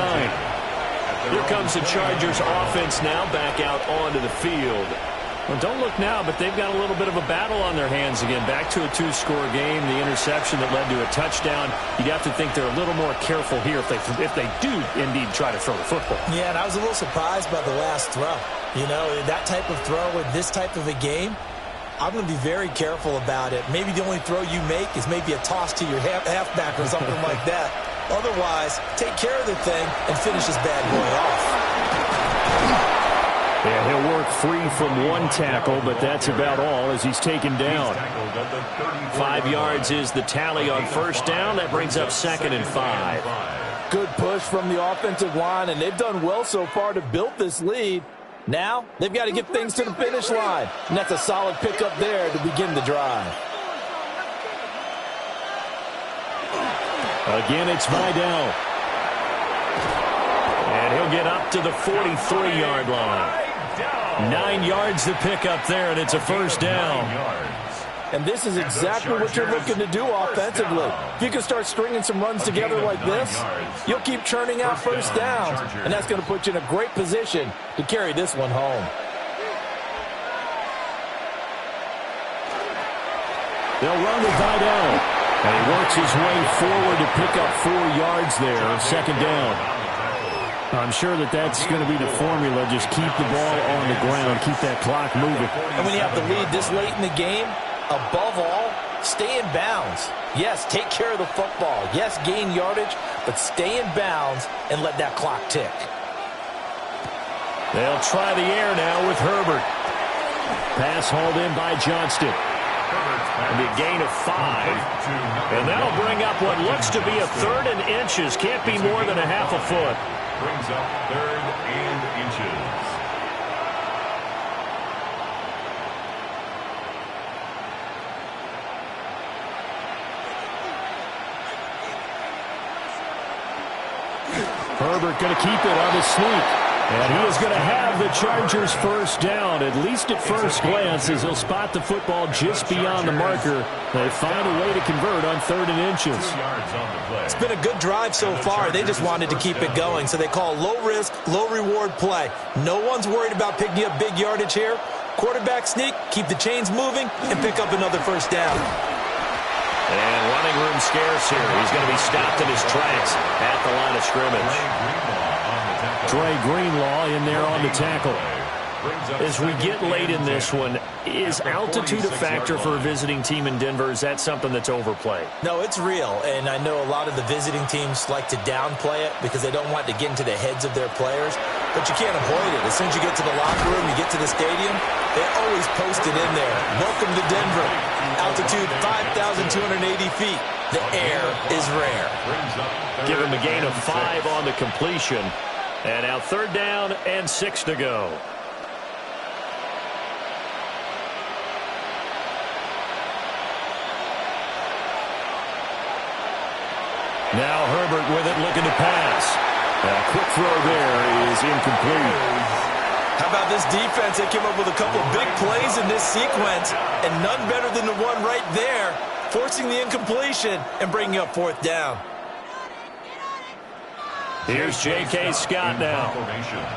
Here comes the Chargers offense now back out onto the field. Well, don't look now, but they've got a little bit of a battle on their hands again. Back to a 2-score game. The interception that led to a touchdown. You'd have to think they're a little more careful here if they do indeed try to throw the football. Yeah, and I was a little surprised by the last throw. You know, that type of throw with this type of a game, I'm going to be very careful about it. Maybe the only throw you make is maybe a toss to your halfback or something like that. Otherwise, take care of the thing and finish this bad boy off. Yeah, he'll work free from one tackle, but that's about all as he's taken down. 5 yards is the tally on first down. That brings up 2nd and 5. Good push from the offensive line, and they've done well so far to build this lead. Now, they've got to get things to the finish line, and that's a solid pickup there to begin the drive. Again, it's Vidal. And he'll get up to the 43-yard line. 9 yards to pick up there, and it's a first down. And this is exactly what you're looking to do offensively. If you can start stringing some runs together like this, you'll keep churning out first downs, and that's going to put you in a great position to carry this one home. They'll run with Vidal. And he works his way forward to pick up 4 yards there, second down. I'm sure that's going to be the formula. Just keep the ball on the ground, keep that clock moving. And when you have the lead this late in the game, above all, stay in bounds. Yes, take care of the football. Yes, gain yardage, but stay in bounds and let that clock tick. They'll try the air now with Herbert. Pass hauled in by Johnston. And a gain of 5. And that'll bring up what looks to be a 3rd and inches. Can't be more than a half a foot. Brings up 3rd and inches. Herbert going to keep it on the sneak. And he is going to have the Chargers first down, at least at first glance, as he'll spot the football just beyond the marker. They find a way to convert on 3rd and inches. It's been a good drive so far. They just wanted to keep it going, so they call low-risk, low-reward play. No one's worried about picking up big yardage here. Quarterback sneak, keep the chains moving, and pick up another first down. And running room scarce here. He's going to be stopped in his tracks at the line of scrimmage. Dre Greenlaw in there on the tackle. As we get late in this one, is altitude a factor for a visiting team in Denver? Is that something that's overplayed? No, it's real, and I know a lot of the visiting teams like to downplay it because they don't want to get into the heads of their players, but you can't avoid it. As soon as you get to the locker room, you get to the stadium, they always post it in there. Welcome to Denver. Altitude 5,280 feet. The air is rare. Give him a gain of 5 on the completion. And now 3rd down and 6 to go. Now Herbert with it, looking to pass. A quick throw there is incomplete. How about this defense? They came up with a couple of big plays in this sequence, and none better than the one right there, forcing the incompletion and bringing up 4th down. Here's J.K. Scott now.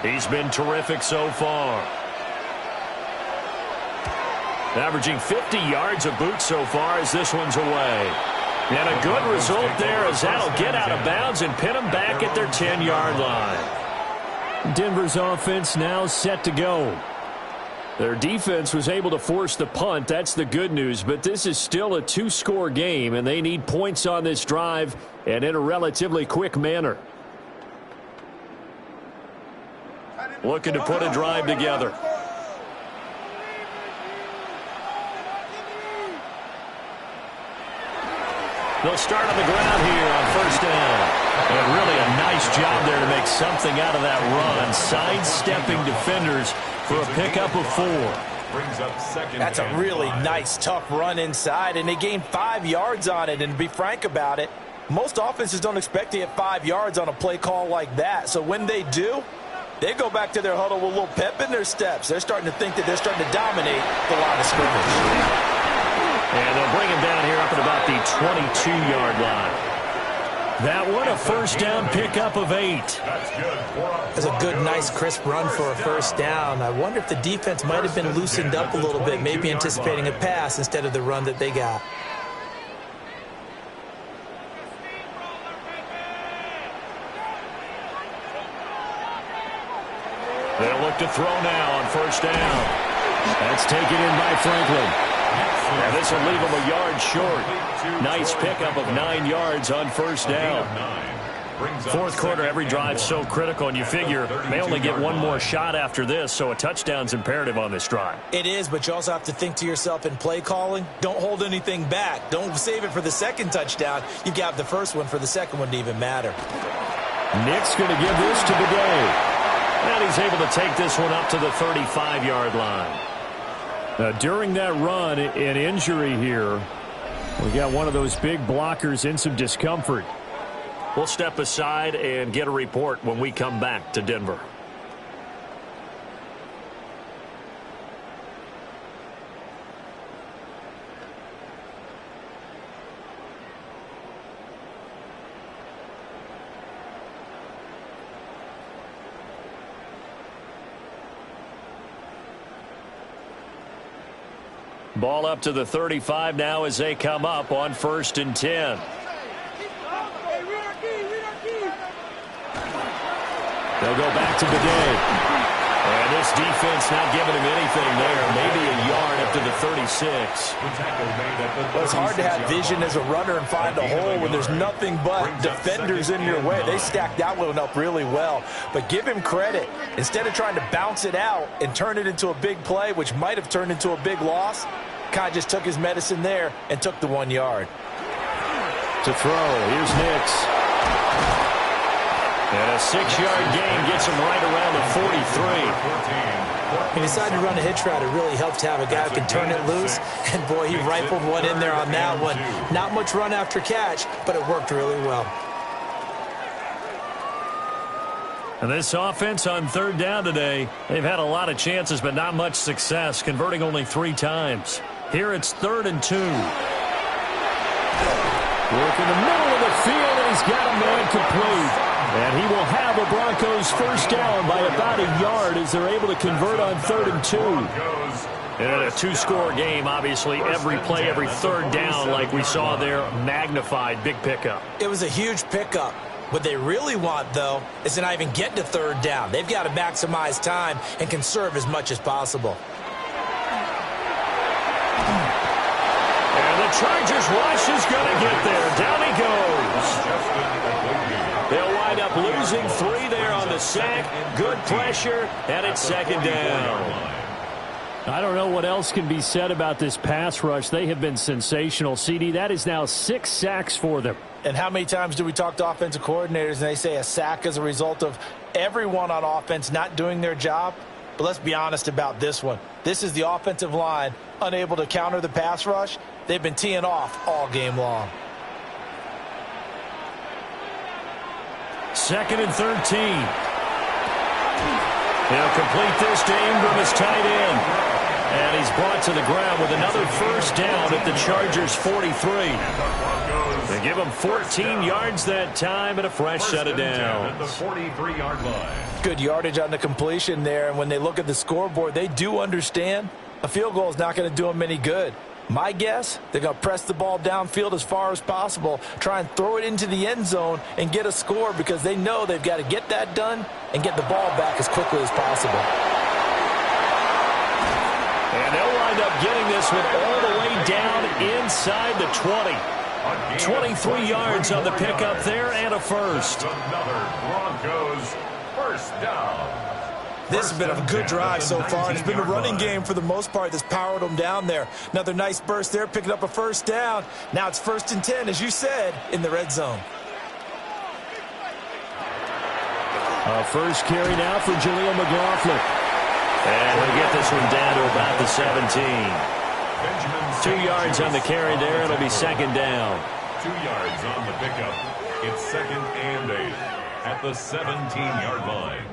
He's been terrific so far. Averaging 50 yards a boot so far as this one's away. And a good result there as that'll get out of bounds and pin them back at their 10-yard line. Denver's offense now set to go. Their defense was able to force the punt. That's the good news. But this is still a 2-score game, and they need points on this drive and in a relatively quick manner. Looking to put a drive together. They'll start on the ground here on 1st down. And really a nice job there to make something out of that run. Sidestepping defenders for a pickup of 4. That's a really nice, tough run inside, and they gained 5 yards on it. And to be frank about it, most offenses don't expect to get 5 yards on a play call like that. So when they do, they go back to their huddle with a little pep in their steps. They're starting to think that they're starting to dominate the line of scrimmage. And they'll bring him down here up at about the 22-yard line. That one, a 1st down pickup of 8. That's a good, nice, crisp run for a 1st down. I wonder if the defense might have been loosened up a little bit, maybe anticipating a pass instead of the run that they got. They'll look to throw now on 1st down. That's taken in by Franklin. And this will leave him a yard short. Nice pickup of 9 yards on 1st down. 4th quarter, every drive so critical, and you figure they only get one more shot after this, so a touchdown's imperative on this drive. It is, but you also have to think to yourself in play calling, don't hold anything back. Don't save it for the 2nd touchdown. You got the 1st one for the 2nd one to even matter. Nick's going to give this to Bidet. And he's able to take this one up to the 35-yard line. During that run, an injury here. We got one of those big blockers in some discomfort. We'll step aside and get a report when we come back to Denver. Ball up to the 35 now as they come up on 1st and 10. They'll go back to Bidet. And this defense not giving him anything there. Maybe a yard up to the 36. Well, it's hard to have vision as a runner and find a hole when there's nothing but defenders in your way. They stacked that one up really well. But give him credit. Instead of trying to bounce it out and turn it into a big play, which might have turned into a big loss, Kai just took his medicine there and took the 1 yard. To throw, here's Nix. And a 6-yard gain gets him right around the 43. He decided to run a hitch route. It really helped to have a guy who can turn it loose. And, boy, he rifled one in there on that one. Not much run after catch, but it worked really well. And this offense on third down today, they've had a lot of chances but not much success, converting only 3 times. Here it's 3rd and 2. Work in the middle of the field, and he's got a man complete. And he will have a Broncos first down by about a yard as they're able to convert on 3rd and 2. And a 2-score game, obviously, every play, every third down, like we saw there, magnified, big pickup. It was a huge pickup. What they really want, though, is to not even get to 3rd down. They've got to maximize time and conserve as much as possible. And the Chargers rush is going to get there. Down he goes. They'll wind up losing 3 there on the sack. Good pressure, and it's 2nd down. I don't know what else can be said about this pass rush. They have been sensational, CD. That is now 6 sacks for them. And how many times do we talk to offensive coordinators and they say a sack is a result of everyone on offense not doing their job? But let's be honest about this one. This is the offensive line unable to counter the pass rush. They've been teeing off all game long. 2nd and 13. He'll complete this to Ingram as tight end. And he's brought to the ground with another first down at the Chargers' 43. They give him 14 yards that time and a fresh set of downs. At the 43-yard line. Good yardage on the completion there. And when they look at the scoreboard, they do understand a field goal is not going to do them any good. My guess, they're going to press the ball downfield as far as possible, try and throw it into the end zone and get a score because they know they've got to get that done and get the ball back as quickly as possible. And they'll wind up getting this one all the way down inside the 20. 23 yards on the pickup there and a first. Another Broncos first down. This has been a good drive so far. It's been a running game for the most part that's powered them down there. Another nice burst there, picking up a first down. Now it's 1st and 10, as you said, in the red zone. First carry now for Jaleel McLaughlin. And he'll get this one down to about the 17. 2 yards on the carry there. It'll be 2nd down. 2 yards on the pickup. It's 2nd and 8 at the 17-yard line.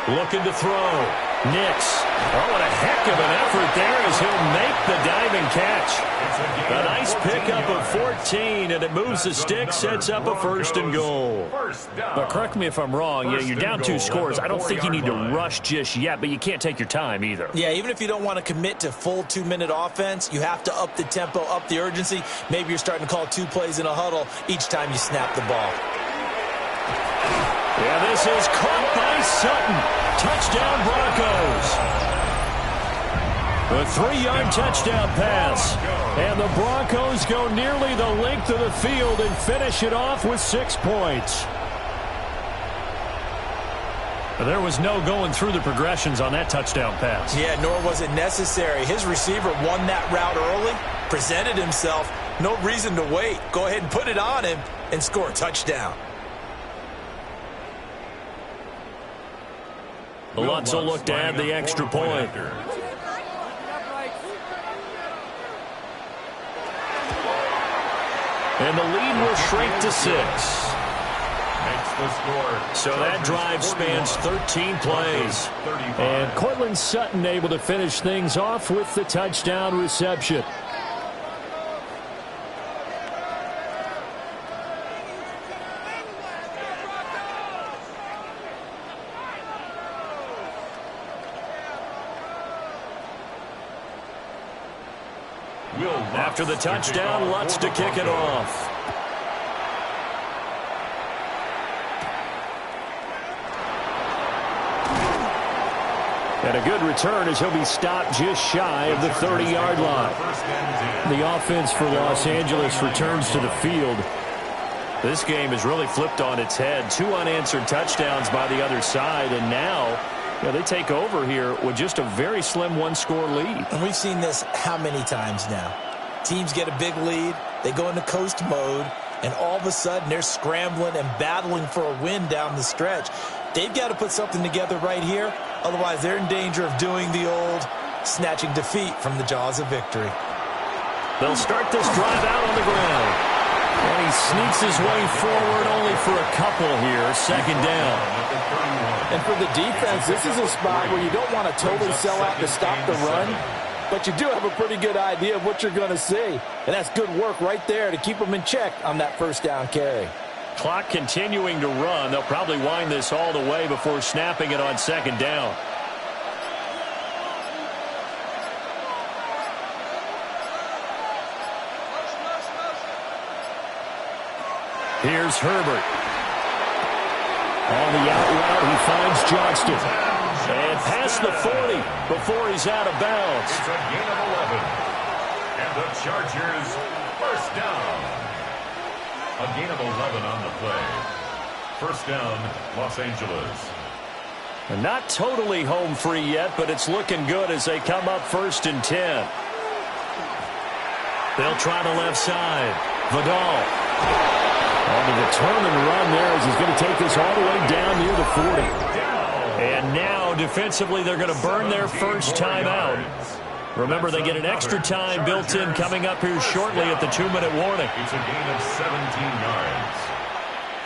Looking to throw. Nix. Oh, what a heck of an effort there as he'll make the diving catch. A nice pickup of 14, and it moves the stick, sets up a 1st and goal. But correct me if I'm wrong, you're down 2 scores. I don't think you need to rush just yet, but you can't take your time either. Yeah, even if you don't want to commit to full 2-minute offense, you have to up the tempo, up the urgency. Maybe you're starting to call 2 plays in a huddle each time you snap the ball. Yeah, this is caught by Sutton. Touchdown, Broncos. A 3-yard touchdown pass. And the Broncos go nearly the length of the field and finish it off with 6 points. There was no going through the progressions on that touchdown pass. Yeah, nor was it necessary. His receiver won that route early, presented himself. No reason to wait. Go ahead and put it on him and score a touchdown. Lutz will look to add the extra point. And the lead will shrink to 6. So that drive spans 13 plays. And Cortland Sutton able to finish things off with the touchdown reception. After the touchdown, Lutz to kick it off. And a good return as he'll be stopped just shy of the 30-yard line. The offense for Los Angeles returns to the field. This game has really flipped on its head. 2 unanswered touchdowns by the other side, and now they take over here with just a very slim 1-score lead. And we've seen this how many times now? Teams get a big lead, they go into coast mode, and all of a sudden they're scrambling and battling for a win down the stretch. They've got to put something together right here, otherwise they're in danger of doing the old snatching defeat from the jaws of victory. They'll start this drive out on the ground. And he sneaks his way forward only for a couple here. Second down. And for the defense, this is a spot where you don't want to totally sell out to stop the run, but you do have a pretty good idea of what you're going to see. And that's good work right there to keep them in check on that first down carry. Clock continuing to run. They'll probably wind this all the way before snapping it on second down. Here's Herbert. On the out route, he finds Johnston. And past the 40 before he's out of bounds. It's a gain of 11. And the Chargers first down. A gain of 11 on the play. First down, Los Angeles. And not totally home free yet, but it's looking good as they come up 1st and 10. They'll try the left side. Vidal. On the return and run there as he's going to take this all the way down near the 40. And now defensively they're going to burn their first time out. Remember, they get an extra time built in coming up here shortly at the 2-minute warning. It's a gain of 17 yards.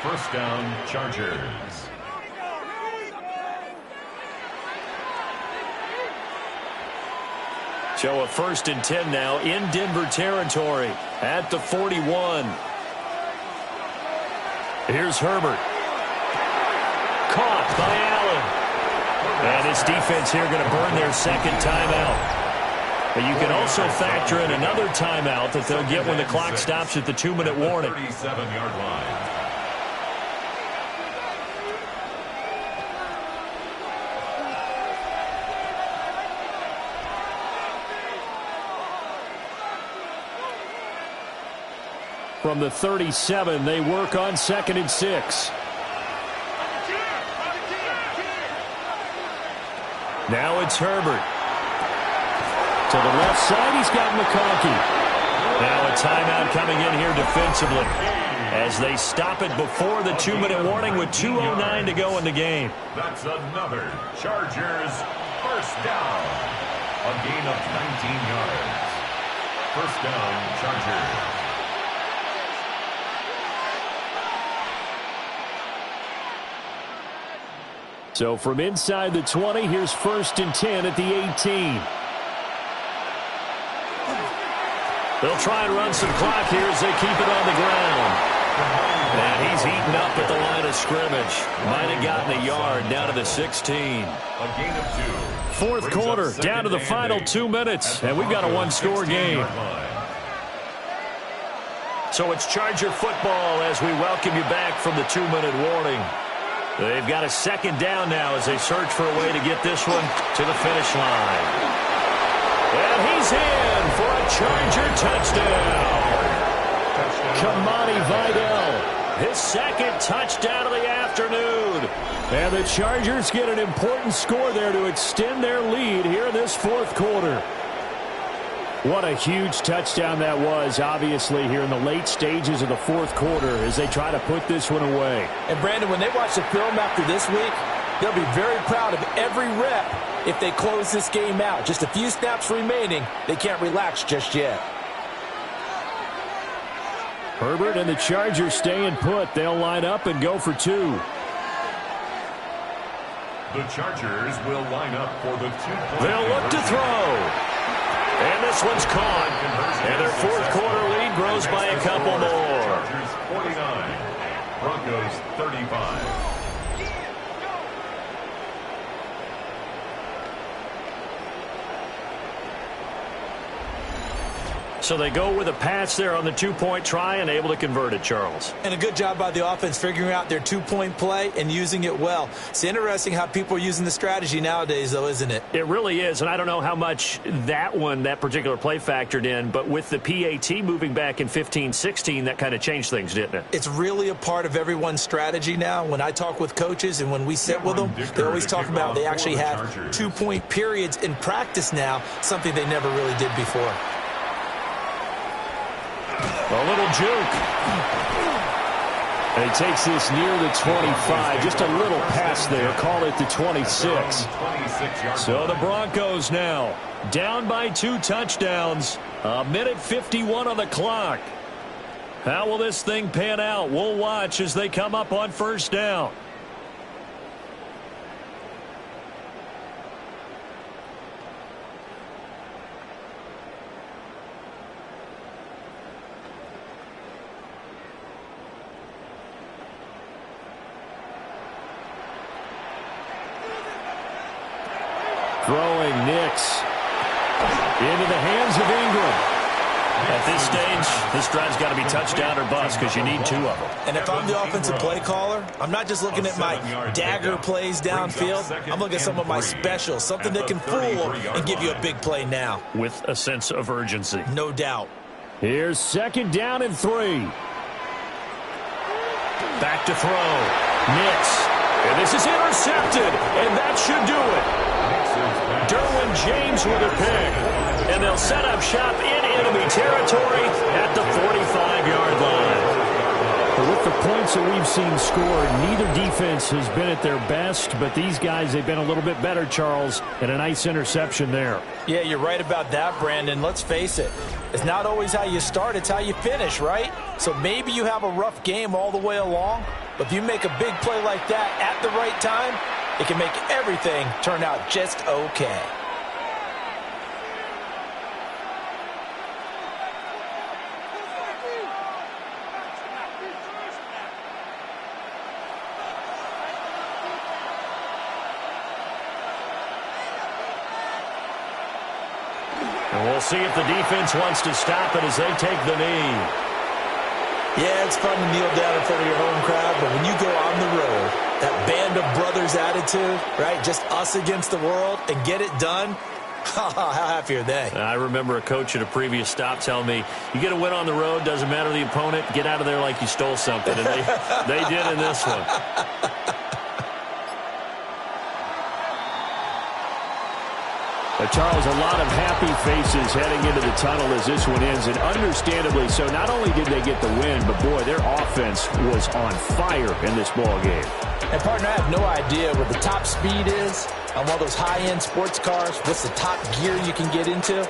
First down, Chargers. So a 1st and 10 now in Denver territory at the 41. Here's Herbert. Caught by Allen. And his defense here going to burn their second timeout. But you can also factor in another timeout that they'll get when the clock stops at the 2-minute warning. 37-yard line. From the 37, they work on 2nd and 6. Now it's Herbert. To the left side, he's got McConkey. Now a timeout coming in here defensively as they stop it before the 2-minute warning with 2:09 to go in the game. That's another Chargers first down. A gain of 19 yards. First down, Chargers. So from inside the 20, here's 1st and 10 at the 18. They'll try and run some clock here as they keep it on the ground. And he's eaten up at the line of scrimmage. Might have gotten a yard down to the 16. A gain of 2. Fourth quarter, down to the final 2 minutes, and we've got a one-score game. So it's Charger football as we welcome you back from the 2-minute warning. They've got a second down now as they search for a way to get this one to the finish line. And he's in for a Charger touchdown. Kamani Vidal, his second touchdown of the afternoon. And the Chargers get an important score there to extend their lead here in this 4th quarter. What a huge touchdown that was, obviously, here in the late stages of the 4th quarter as they try to put this one away. And, Brandon, when they watch the film after this week, they'll be very proud of every rep if they close this game out. Just a few snaps remaining. They can't relax just yet. Herbert and the Chargers staying put. They'll line up and go for 2. The Chargers will line up for the 2-point. They'll look to throw. And this one's caught. And their 4th quarter lead grows by a couple more. Chargers 49, Broncos 35. So they go with a pass there on the 2-point try and able to convert it, Charles. And a good job by the offense figuring out their 2-point play and using it well. It's interesting how people are using the strategy nowadays, though, isn't it? It really is, and I don't know how much that particular play factored in, but with the PAT moving back in 15-16, that kind of changed things, didn't it? It's really a part of everyone's strategy now. When I talk with coaches and when we sit with them, they always talk about they actually have 2-point periods in practice now, something they never really did before. A little juke. And he takes this near the 25. Just a little pass there. Call it the 26. So the Broncos now down by 2 touchdowns. 1:51 on the clock. How will this thing pan out? We'll watch as they come up on first down. Throwing Nix into the hands of Ingram. At this stage, this drive's got to be touchdown or bust because you need 2 of them. And if I'm the offensive play caller, I'm not just looking at my dagger plays downfield. I'm looking at some of my specials, something that can fool and give you a big play now. With a sense of urgency. No doubt. Here's 2nd down and 3. Back to throw. Nix. And this is intercepted, and that should do it. Derwin James with a pick. And they'll set up shop in enemy territory at the 45-yard line. With the points that we've seen scored, neither defense has been at their best, but these guys, they've been a little bit better, Charles, and a nice interception there. Yeah, you're right about that, Brandon. Let's face it. It's not always how you start, it's how you finish, right? So maybe you have a rough game all the way along, but if you make a big play like that at the right time, it can make everything turn out just okay. And we'll see if the defense wants to stop it as they take the knee. Yeah, it's fun to kneel down in front of your home crowd, but when you go on the road, that band of brothers attitude, right, just us against the world, and get it done, how happy are they? I remember a coach at a previous stop telling me, you get a win on the road, doesn't matter the opponent, get out of there like you stole something. And they did in this one. Charles, a lot of happy faces heading into the tunnel as this one ends, and understandably so. Not only did they get the win, but, boy, their offense was on fire in this ball game. And, partner, I have no idea what the top speed is on one of those high-end sports cars. What's the top gear you can get into?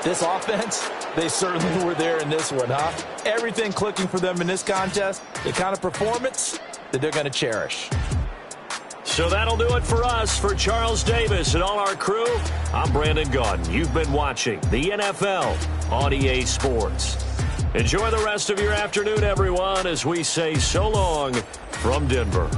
This offense, they certainly were there in this one, huh? Everything clicking for them in this contest, the kind of performance that they're going to cherish. So that'll do it for us. For Charles Davis and all our crew, I'm Brandon Gaudin. You've been watching the NFL on EA Sports. Enjoy the rest of your afternoon, everyone, as we say so long from Denver.